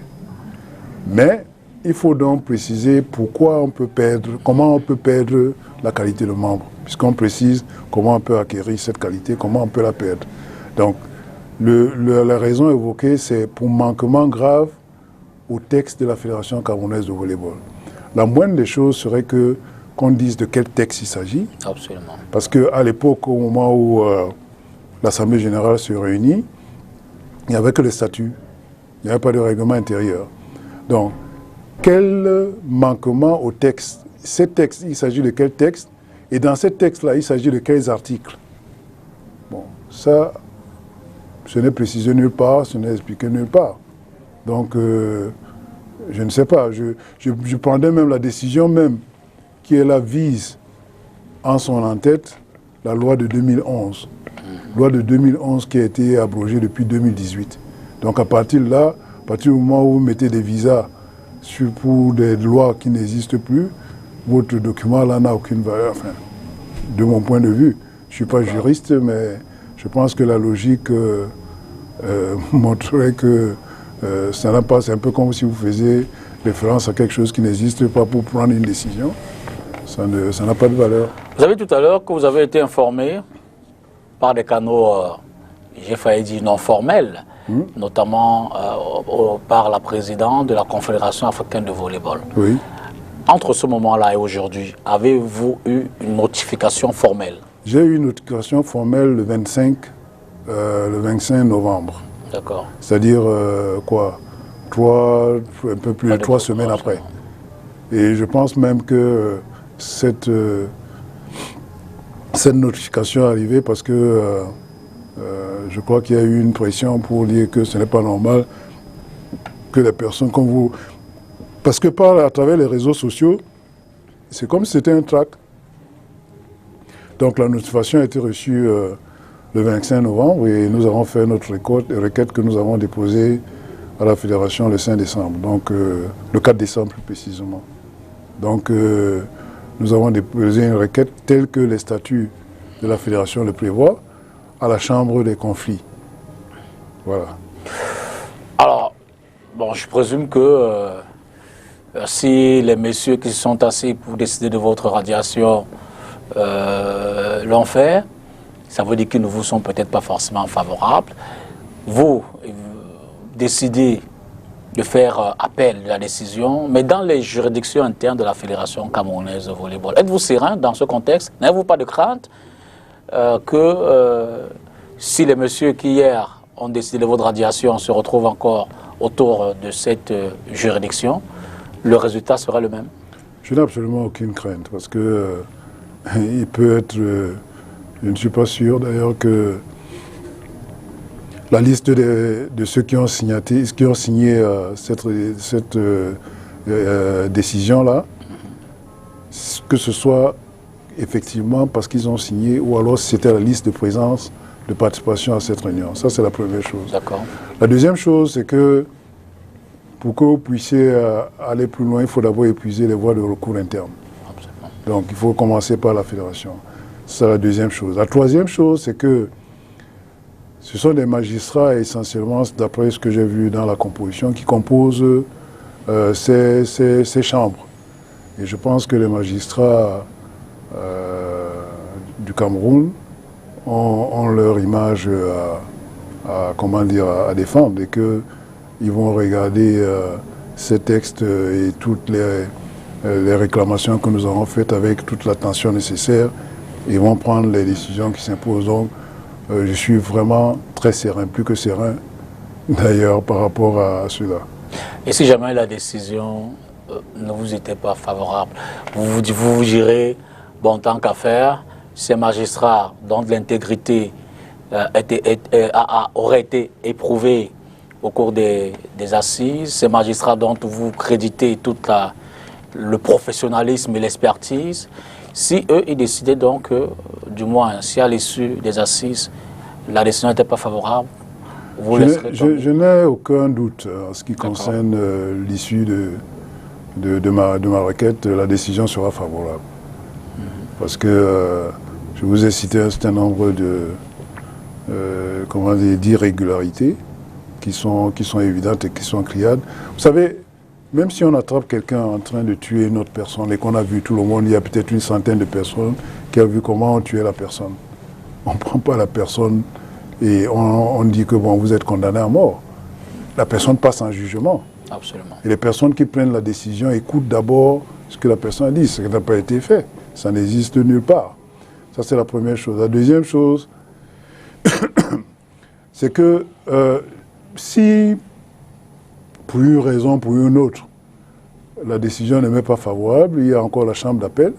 Mais il faut donc préciser comment on peut perdre la qualité de membre, puisqu'on précise comment on peut acquérir cette qualité, comment on peut la perdre. Donc, la raison évoquée, c'est pour manquement grave au texte de la Fédération camerounaise de volleyball. La moindre des choses serait qu'on dise de quel texte il s'agit. Absolument. Parce qu'à l'époque, au moment où l'Assemblée générale se réunit, il n'y avait que le statut. Il n'y avait pas de règlement intérieur. Donc, quel manquement au texte? Ces textes, il s'agit de quel texte? Et dans ces textes-là, il s'agit de quels articles? Bon, ça, ce n'est précisé nulle part, ce n'est expliqué nulle part. Donc, je ne sais pas. Je prendrais même la décision même qui est là vise en son en-tête la loi de 2011. Loi de 2011 qui a été abrogée depuis 2018. Donc à partir de là, à partir du moment où vous mettez des visas pour des lois qui n'existent plus, votre document là n'a aucune valeur. Enfin, de mon point de vue, je ne suis pas juriste, mais je pense que la logique montrerait que ça n'a pas. C'est un peu comme si vous faisiez référence à quelque chose qui n'existe pas pour prendre une décision. Ça n'a pas de valeur. Vous avez tout à l'heure que vous avez été informé par des canaux, j'ai failli dire non formels, notamment par la présidente de la Confédération africaine de volleyball. Oui. Entre ce moment-là et aujourd'hui, avez-vous eu une notification formelle? J'ai eu une notification formelle le 25 novembre. D'accord. C'est-à-dire quoi, un peu plus de 3 semaines après. Et je pense même que cette notification est arrivée parce que je crois qu'il y a eu une pression pour dire que ce n'est pas normal que les personnes comme vous... Parce que à travers les réseaux sociaux, c'est comme si c'était un tract. Donc la notification a été reçue le 25 novembre et nous avons fait notre requête que nous avons déposée à la Fédération le 5 décembre, donc le 4 décembre plus précisément. Donc nous avons déposé une requête telle que les statuts de la Fédération le prévoient à la Chambre des conflits. Voilà. Alors, bon, je présume que si les messieurs qui se sont assis pour décider de votre radiation l'ont fait, ça veut dire qu'ils ne vous sont peut-être pas forcément favorables. Vous décidez de faire appel de la décision, mais dans les juridictions internes de la Fédération camerounaise de volleyball, êtes-vous serein dans ce contexte? N'avez-vous pas de crainte que si les messieurs qui hier ont décidé de votre radiation se retrouvent encore autour de cette juridiction, le résultat sera le même? Je n'ai absolument aucune crainte, parce que il peut être... je ne suis pas sûr d'ailleurs que la liste de ceux qui ont signé cette décision-là, que ce soit effectivement parce qu'ils ont signé ou alors c'était la liste de présence de participation à cette réunion. Ça, c'est la première chose. D'accord. La deuxième chose, c'est que pour que vous puissiez aller plus loin, il faut d'abord épuiser les voies de recours internes. Absolument. Donc, il faut commencer par la fédération. C'est la deuxième chose. La troisième chose, c'est que ce sont des magistrats essentiellement, d'après ce que j'ai vu dans la composition, qui composent ces chambres. Et je pense que les magistrats du Cameroun ont leur image à défendre et qu'ils vont regarder ces textes et toutes les réclamations que nous avons faites avec toute l'attention nécessaire et vont prendre les décisions qui s'imposent. Donc, je suis vraiment très serein, plus que serein d'ailleurs par rapport à cela. Et si jamais la décision ne vous était pas favorable, vous direz, bon, tant qu'à faire, ces magistrats dont l'intégrité aurait été éprouvée au cours des assises, ces magistrats dont vous créditez tout le professionnalisme et l'expertise, si eux, ils décidaient donc, du moins, si à l'issue des assises, la décision n'était pas favorable, vous laisserez tomber. Je n'ai aucun doute en ce qui concerne l'issue de ma requête, la décision sera favorable. Parce que je vous ai cité un certain nombre d'irrégularités qui sont évidentes et qui sont criardes. Vous savez, même si on attrape quelqu'un en train de tuer une autre personne et qu'on a vu tout le monde, il y a peut-être une centaine de personnes qui ont vu comment on tuait la personne. On ne prend pas la personne et on dit que bon, vous êtes condamné à mort. La personne passe en jugement. Absolument. Et les personnes qui prennent la décision écoutent d'abord ce que la personne a dit, ce qui n'a pas été fait. Ça n'existe nulle part. Ça, c'est la première chose. La deuxième chose, c'est que si, pour une raison, pour une autre, la décision n'est même pas favorable, il y a encore la chambre d'appel.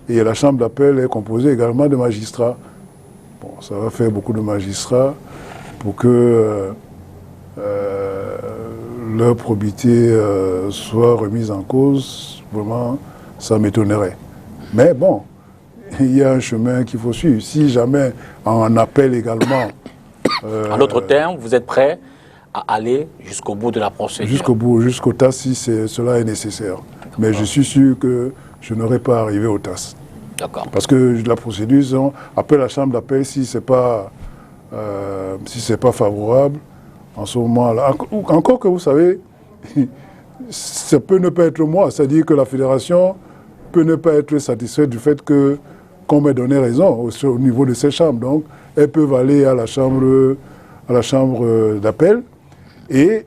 Et la chambre d'appel est composée également de magistrats. Bon, ça va faire beaucoup de magistrats pour que leur probité soit remise en cause. Vraiment, ça m'étonnerait. Mais bon, il y a un chemin qu'il faut suivre. Si jamais en appel également... en d'autres termes, vous êtes prêt à aller jusqu'au bout de la procédure? Jusqu'au bout, jusqu'au TAS si cela est nécessaire. Mais je suis sûr que je n'aurai pas arrivé au TAS. D'accord. Parce que la procédure, appelle la chambre d'appel si c'est pas favorable, en ce moment-là. Encore que vous savez, ça peut ne pas être moi. C'est-à-dire que la fédération peut ne pas être satisfaite du fait qu'on m'ait donné raison au niveau de ces chambres. Donc, elles peuvent aller à la chambre d'appel. Et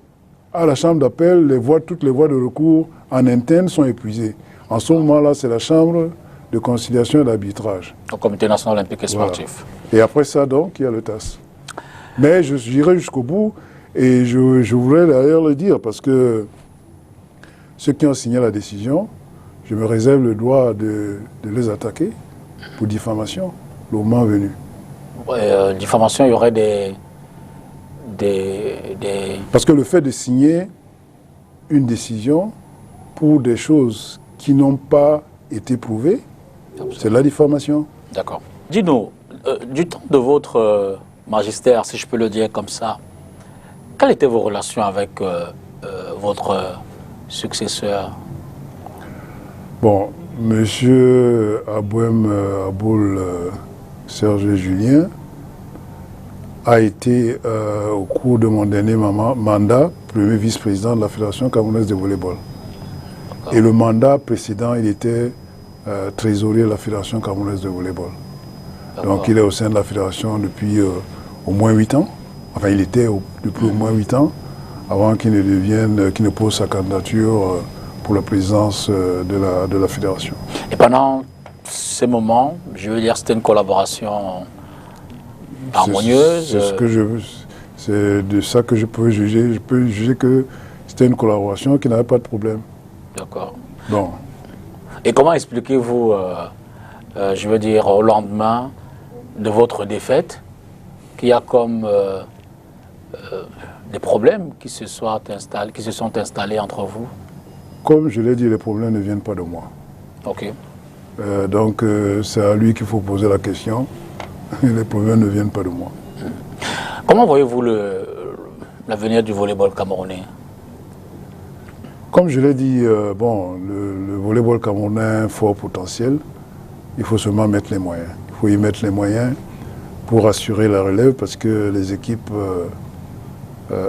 à la chambre d'appel, toutes les voies de recours en interne sont épuisées. En ce moment-là, c'est la chambre de conciliation et d'arbitrage. Au Comité national olympique et sportif. Voilà. Et après ça, donc, il y a le TAS. Mais j'irai jusqu'au bout et je voudrais d'ailleurs le dire parce que ceux qui ont signé la décision, je me réserve le droit de les attaquer pour diffamation, le moment venu. Diffamation, il y aurait des... Parce que le fait de signer une décision pour des choses qui n'ont pas été prouvées, c'est la diffamation. D'accord. Dis-nous, du temps de votre magistère, si je peux le dire comme ça, quelles étaient vos relations avec votre successeur? Bon, monsieur Aboul Serge Julien a été, au cours de mon dernier mandat, premier vice-président de la Fédération camerounaise de volleyball. Et le mandat précédent, il était trésorier de la Fédération camerounaise de volleyball. Donc il est au sein de la Fédération depuis au moins 8 ans. Enfin, il était depuis au moins 8 ans, avant qu'il ne pose sa candidature pour la présidence de la Fédération. Et pendant ces moments, je veux dire, c'était une collaboration harmonieuse. C'est de ça que je peux juger. Je peux juger que c'était une collaboration qui n'avait pas de problème. D'accord. Bon. Et comment expliquez-vous, je veux dire, au lendemain de votre défaite, qu'il y a comme des problèmes qui se sont installés entre vous? Comme je l'ai dit, les problèmes ne viennent pas de moi. Ok. Donc c'est à lui qu'il faut poser la question. Les problèmes ne viennent pas de moi. Comment voyez-vous l'avenir du volleyball camerounais? Comme je l'ai dit, le volleyball camerounais a un fort potentiel. Il faut seulement mettre les moyens. Il faut y mettre les moyens pour assurer la relève parce que les équipes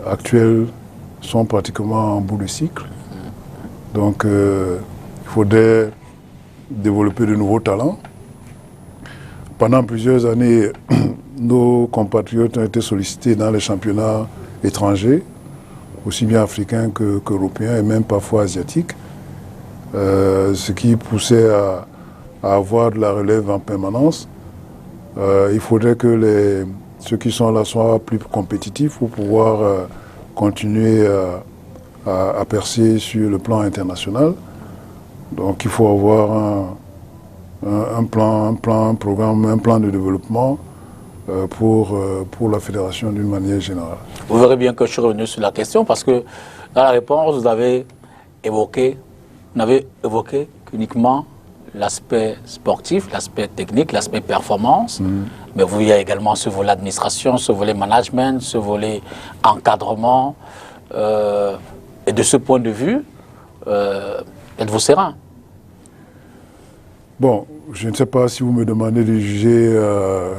actuelles sont pratiquement en bout de cycle. Donc il faudrait développer de nouveaux talents. Pendant plusieurs années, nos compatriotes ont été sollicités dans les championnats étrangers aussi bien africains qu'européens et même parfois asiatiques, ce qui poussait à avoir de la relève en permanence. Il faudrait que ceux qui sont là soient plus compétitifs pour pouvoir continuer à percer sur le plan international. Donc il faut avoir un programme, un plan de développement pour la fédération d'une manière générale. Vous verrez bien que je suis revenu sur la question parce que dans la réponse, vous n'avez évoqué qu'uniquement l'aspect sportif, l'aspect technique, l'aspect performance, mais vous, il y a également ce volet administration, ce volet management, ce volet encadrement. Et de ce point de vue, êtes-vous serein? Bon, je ne sais pas si vous me demandez de juger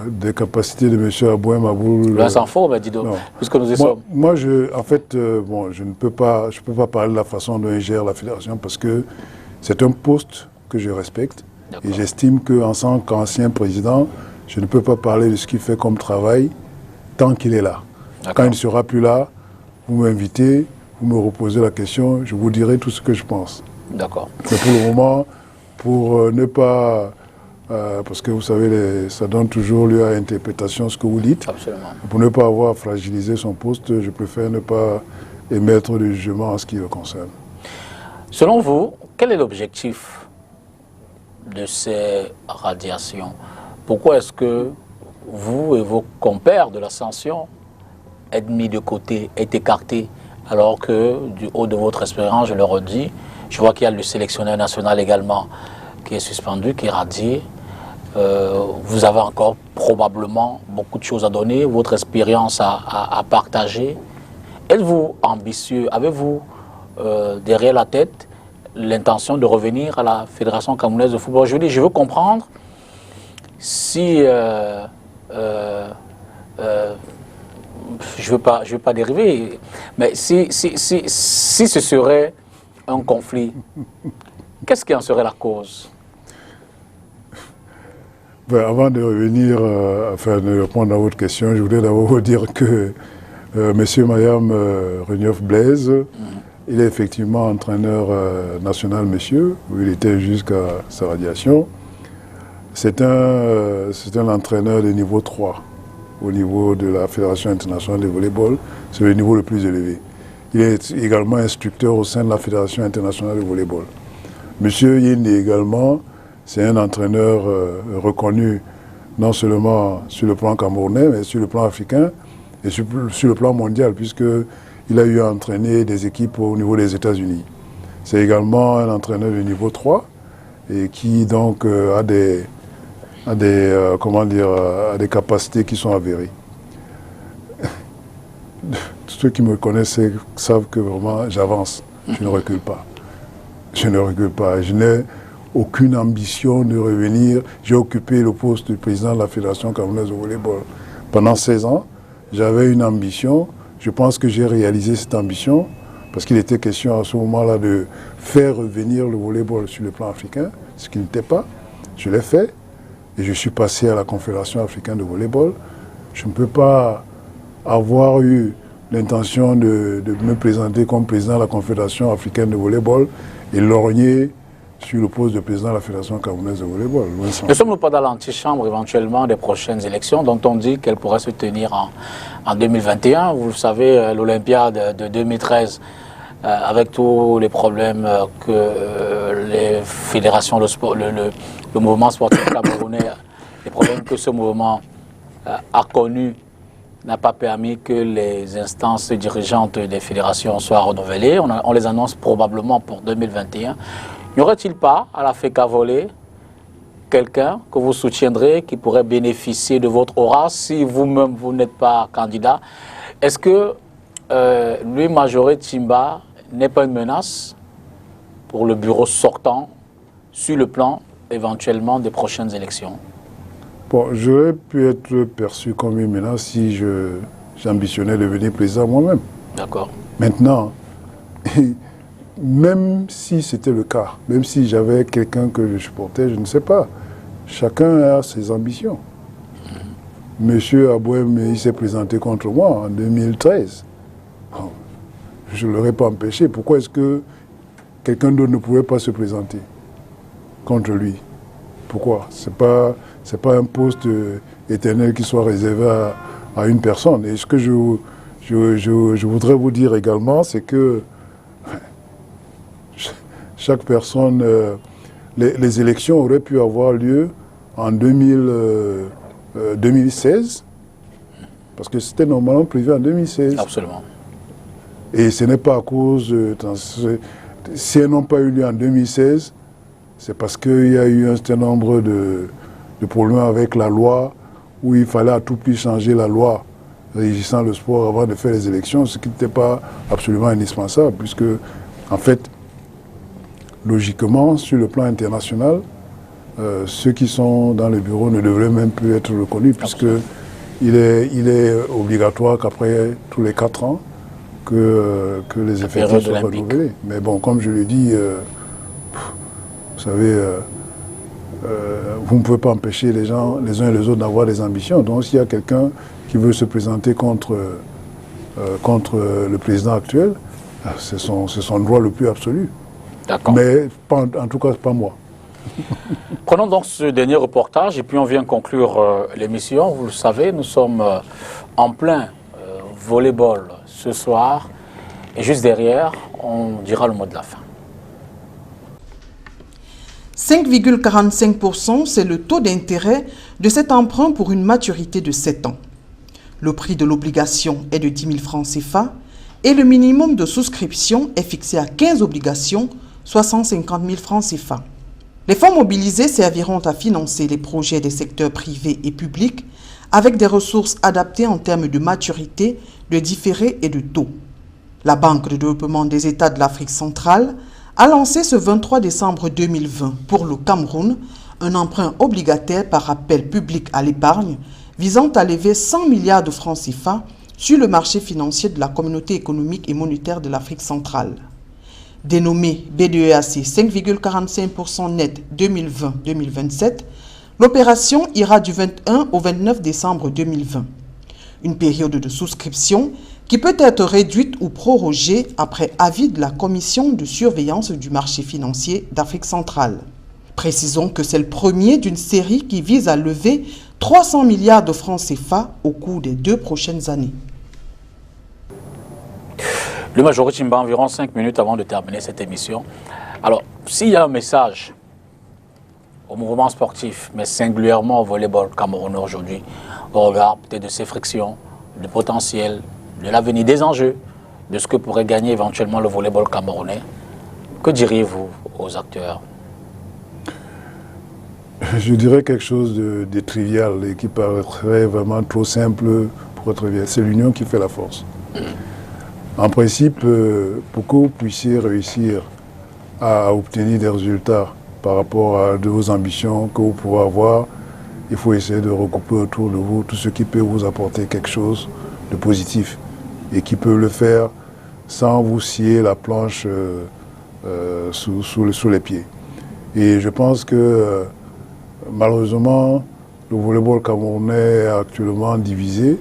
des capacités de M. Abouem Aboul. Là, s'en faut, mais dis donc, puisque nous y sommes. Moi, en fait, je ne peux pas parler de la façon dont il gère la fédération parce que c'est un poste que je respecte et j'estime qu'en tant qu'ancien président, je ne peux pas parler de ce qu'il fait comme travail tant qu'il est là. Quand il ne sera plus là, vous m'invitez, vous me reposez la question, je vous dirai tout ce que je pense. D'accord. Mais pour le moment, pour ne pas... parce que vous savez, ça donne toujours lieu à interprétation ce que vous dites. Absolument. Pour ne pas avoir fragilisé son poste, je préfère ne pas émettre de jugement en ce qui le concerne. Selon vous, quel est l'objectif de ces radiations? Pourquoi est-ce que vous et vos compères de l'Ascension êtes mis de côté, êtes écartés, alors que du haut de votre expérience, je le redis, je vois qu'il y a le sélectionneur national également qui est suspendu, qui est radié. Vous avez encore probablement beaucoup de choses à donner, votre expérience à partager. Êtes-vous ambitieux? Avez-vous derrière la tête l'intention de revenir à la Fédération camerounaise de football? Je veux comprendre si... je veux pas dériver, mais si ce serait un conflit, qu'est-ce qui en serait la cause? Ben, avant de revenir, de répondre à votre question, je voudrais d'abord vous dire que M. Mayam Reniof Blaise, il est effectivement entraîneur national, monsieur, où il était jusqu'à sa radiation. C'est un entraîneur de niveau 3 au niveau de la Fédération internationale de volleyball. C'est le niveau le plus élevé. Il est également instructeur au sein de la Fédération internationale de volleyball. Monsieur Yindi également, c'est un entraîneur reconnu non seulement sur le plan camerounais, mais sur le plan africain et sur le plan mondial, puisqu'il a eu à entraîner des équipes au niveau des États-Unis. C'est également un entraîneur de niveau 3 et qui donc a des capacités qui sont avérées. Ceux qui me connaissent savent que vraiment j'avance, je ne recule pas. Je ne recule pas, je n'ai aucune ambition de revenir. J'ai occupé le poste de président de la Fédération camerounaise de volleyball pendant 16 ans. J'avais une ambition, je pense que j'ai réalisé cette ambition parce qu'il était question à ce moment-là de faire revenir le volleyball sur le plan africain, ce qui n'était pas. Je l'ai fait. Et je suis passé à la Confédération africaine de volleyball. Je ne peux pas avoir eu l'intention de me présenter comme président de la Confédération africaine de volleyball et lorgner sur le poste de président de la Fédération camerounaise de volleyball. Ne sommes-nous pas dans l'antichambre éventuellement des prochaines élections dont on dit qu'elles pourraient se tenir en 2021? Vous le savez, l'Olympiade de 2013, avec tous les problèmes que les fédérations, le mouvement sportif camerounais, les problèmes que ce mouvement a connus, n'a pas permis que les instances dirigeantes des fédérations soient renouvelées. On les annonce probablement pour 2021. N'y aurait-il pas à la FECA Volley quelqu'un que vous soutiendrez qui pourrait bénéficier de votre aura si vous-même vous n'êtes pas candidat? Est-ce que lui, Majoré Timba, n'est pas une menace pour le bureau sortant sur le plan éventuellement des prochaines élections? Bon, j'aurais pu être perçu comme une menace si j'ambitionnais de devenir président moi-même. D'accord. Maintenant, même si c'était le cas, même si j'avais quelqu'un que je supportais, je ne sais pas. Chacun a ses ambitions. Monsieur Abouem, il s'est présenté contre moi en 2013. Bon. je ne l'aurais pas empêché. Pourquoi est-ce que quelqu'un d'autre ne pouvait pas se présenter contre lui? Pourquoi? C'est pas un poste éternel qui soit réservé à une personne. Et ce que je voudrais vous dire également, c'est que chaque personne, les élections auraient pu avoir lieu en 2016, parce que c'était normalement prévu en 2016. Absolument. Et ce n'est pas à cause de... Si elles n'ont pas eu lieu en 2016, c'est parce qu'il y a eu un certain nombre de problèmes avec la loi, où il fallait à tout prix changer la loi régissant le sport avant de faire les élections, ce qui n'était pas absolument indispensable, puisque, en fait, logiquement, sur le plan international, ceux qui sont dans le bureau ne devraient même plus être reconnus, puisqu'il est obligatoire qu'après tous les 4 ans, que les effectifs soient renouvelés. Mais bon, comme je l'ai dit, vous savez, vous ne pouvez pas empêcher les gens, les uns et les autres, d'avoir des ambitions. Donc s'il y a quelqu'un qui veut se présenter contre le président actuel, c'est son droit le plus absolu. D'accord. Mais en tout cas, pas moi. Prenons donc ce dernier reportage et puis on vient conclure l'émission. Vous le savez, nous sommes en plein volleyball ce soir. Et juste derrière, on dira le mot de la fin. 5,45%, c'est le taux d'intérêt de cet emprunt pour une maturité de 7 ans. Le prix de l'obligation est de 10 000 francs CFA et le minimum de souscription est fixé à 15 obligations, soit 150 000 francs CFA. Les fonds mobilisés serviront à financer les projets des secteurs privés et publics avec des ressources adaptées en termes de maturité, de différé et de taux. La Banque de développement des États de l'Afrique centrale a lancé ce 23 décembre 2020 pour le Cameroun un emprunt obligataire par appel public à l'épargne visant à lever 100 milliards de francs CFA sur le marché financier de la Communauté économique et monétaire de l'Afrique centrale. Dénommé BDEAC 5,45% net 2020-2027, l'opération ira du 21 au 29 décembre 2020. Une période de souscription qui peut être réduite ou prorogée après avis de la Commission de surveillance du marché financier d'Afrique centrale. Précisons que c'est le premier d'une série qui vise à lever 300 milliards de francs CFA au cours des 2 prochaines années. Le Major Chimba, environ 5 minutes avant de terminer cette émission. Alors, s'il y a un message au mouvement sportif, mais singulièrement au volleyball camerounais aujourd'hui, au regard peut-être de ses frictions, du potentiel, de l'avenir, des enjeux, de ce que pourrait gagner éventuellement le volleyball camerounais, que diriez-vous aux acteurs? Je dirais quelque chose de trivial et qui paraîtrait vraiment trop simple pour être trivial. C'est l'union qui fait la force. En principe, pour que vous puissiez réussir à obtenir des résultats par rapport à de vos ambitions que vous pouvez avoir, il faut essayer de regrouper autour de vous tout ce qui peut vous apporter quelque chose de positif et qui peut le faire sans vous scier la planche sous les pieds. Et je pense que malheureusement, le volleyball camerounais est actuellement divisé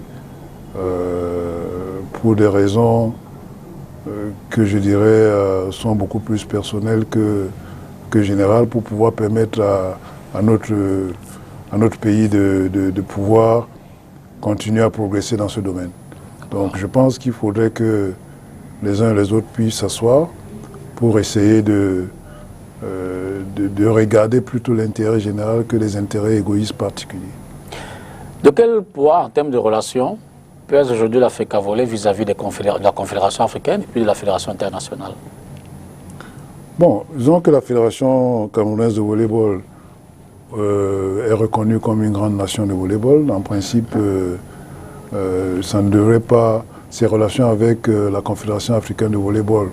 pour des raisons que je dirais sont beaucoup plus personnelles que générales pour pouvoir permettre à notre pays de pouvoir continuer à progresser dans ce domaine. Donc je pense qu'il faudrait que les uns et les autres puissent s'asseoir pour essayer de regarder plutôt l'intérêt général que les intérêts égoïstes particuliers. De quel poids en termes de relations pèse aujourd'hui la FECA Volley vis-à-vis de la Confédération africaine et puis de la Fédération internationale? Bon, disons que la Fédération camerounaise de volleyball est reconnue comme une grande nation de volleyball. En principe, ça ne devrait pas, ces relations avec la Confédération africaine de volleyball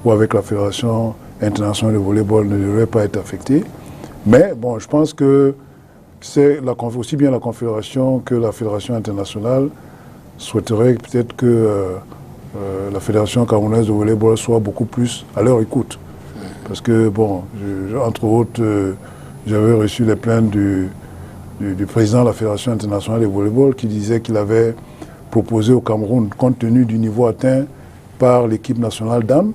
ou avec la Fédération internationale de volleyball ne devraient pas être affectées. Mais bon, je pense que c'est aussi bien la Confédération que la Fédération internationale souhaiterait peut-être que la Fédération camerounaise de volleyball soit beaucoup plus à leur écoute. Parce que, bon, entre autres, j'avais reçu les plaintes du président de la Fédération internationale de volleyball qui disait qu'il avait proposé au Cameroun, compte tenu du niveau atteint par l'équipe nationale dames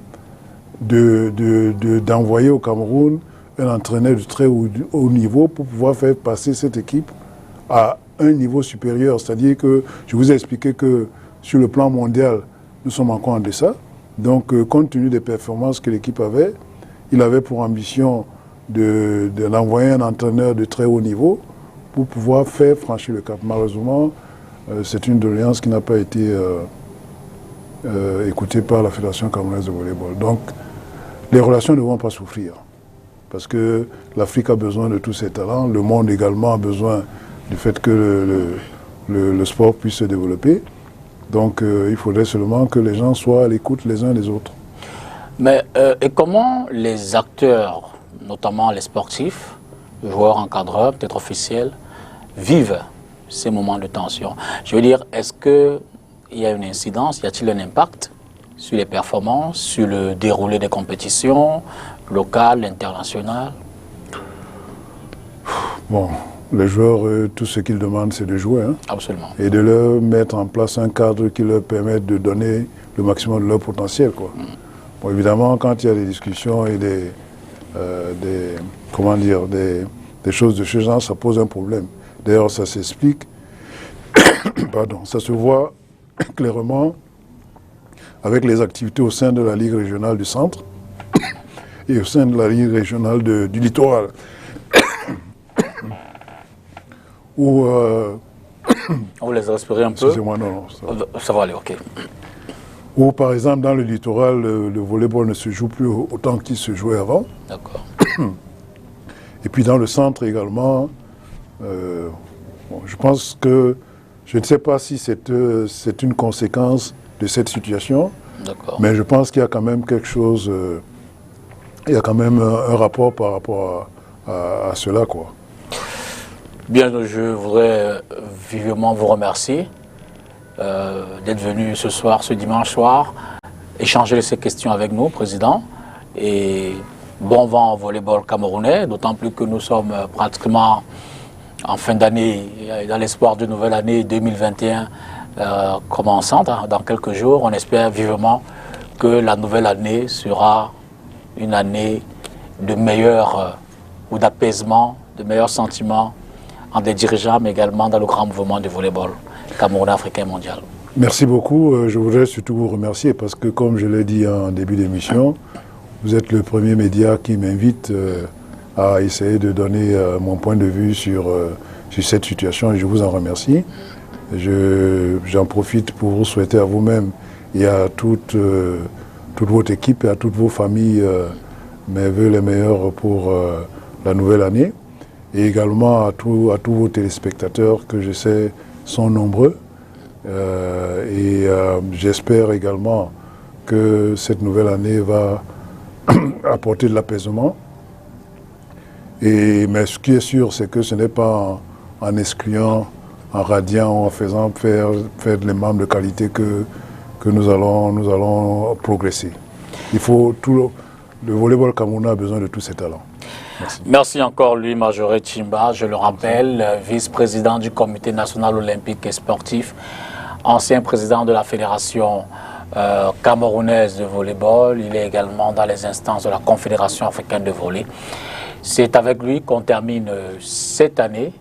d'envoyer au Cameroun un entraîneur de très haut niveau pour pouvoir faire passer cette équipe à un niveau supérieur. C'est-à-dire que je vous ai expliqué que sur le plan mondial, nous sommes encore en deçà. Donc, compte tenu des performances que l'équipe avait, il avait pour ambition d'envoyer un entraîneur de très haut niveau pour pouvoir faire franchir le cap. Malheureusement, c'est une doléance qui n'a pas été écoutée par la Fédération camerounaise de volleyball. Donc, les relations ne vont pas souffrir. Parce que l'Afrique a besoin de tous ces talents, le monde également a besoin du fait que le sport puisse se développer. Donc il faudrait seulement que les gens soient à l'écoute les uns des autres. Mais et comment les acteurs, notamment les sportifs, joueurs, encadreurs, peut-être officiels, vivent ces moments de tension? Je veux dire, est-ce qu'il y a une incidence, y a-t-il un impact sur les performances, sur le déroulé des compétitions, locales, internationales? Bon, les joueurs, tout ce qu'ils demandent, c'est de jouer. Hein, absolument. Et de leur mettre en place un cadre qui leur permette de donner le maximum de leur potentiel, quoi. Bon, évidemment, quand il y a des discussions et des choses de ce genre, ça pose un problème. D'ailleurs, ça s'explique, pardon, ça se voit clairement avec les activités au sein de la Ligue régionale du Centre et au sein de la Ligue régionale du Littoral. Où... On vous laisse respirer un peu. Excusez-moi, non, ça va aller, ok. Où, par exemple, dans le littoral, le volleyball ne se joue plus autant qu'il se jouait avant. D'accord. Et puis dans le centre également, bon, je pense que, je ne sais pas si c'est une conséquence de cette situation, mais je pense qu'il y a quand même quelque chose, il y a quand même un rapport par rapport à cela, quoi. Bien, je voudrais vivement vous remercier d'être venu ce soir, ce dimanche soir, échanger ces questions avec nous, Président. Et bon vent au volleyball camerounais, d'autant plus que nous sommes pratiquement en fin d'année, dans l'espoir de nouvelle année 2021 commençant dans quelques jours. On espère vivement que la nouvelle année sera une année de meilleur ou d'apaisement, de meilleurs sentiments en des dirigeants, mais également dans le grand mouvement du volleyball camerounais, africain et mondial. Merci beaucoup. Je voudrais surtout vous remercier parce que, comme je l'ai dit en début d'émission, vous êtes le premier média qui m'invite à essayer de donner mon point de vue sur cette situation et je vous en remercie. J'en profite pour vous souhaiter à vous-même et à toute votre équipe et à toutes vos familles mes vœux les meilleurs pour la nouvelle année. Et également à tous vos téléspectateurs que je sais sont nombreux. J'espère également que cette nouvelle année va apporter de l'apaisement. Mais ce qui est sûr, c'est que ce n'est pas en excluant, en radiant, en faisant faire les membres de qualité que nous allons progresser. Le volleyball camerounais a besoin de tous ces talents. Merci. Merci encore, Louis Majoré Tchimba, je le rappelle, vice-président du Comité national olympique et sportif, ancien président de la Fédération camerounaise de volleyball. Il est également dans les instances de la Confédération africaine de volley. C'est avec lui qu'on termine cette année.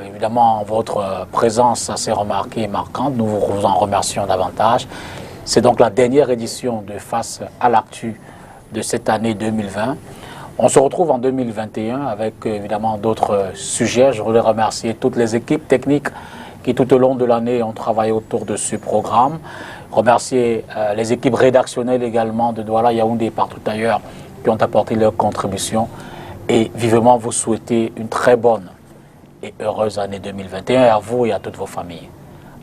Évidemment, votre présence assez remarquée et marquante, nous vous en remercions davantage. C'est donc la dernière édition de Face à l'actu de cette année 2020. On se retrouve en 2021 avec évidemment d'autres sujets. Je voudrais remercier toutes les équipes techniques qui tout au long de l'année ont travaillé autour de ce programme. Remercier les équipes rédactionnelles également de Douala, Yaoundé et partout ailleurs qui ont apporté leur contribution. Et vivement vous souhaiter une très bonne et heureuse année 2021 à vous et à toutes vos familles.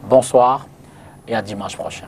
Bonsoir et à dimanche prochain.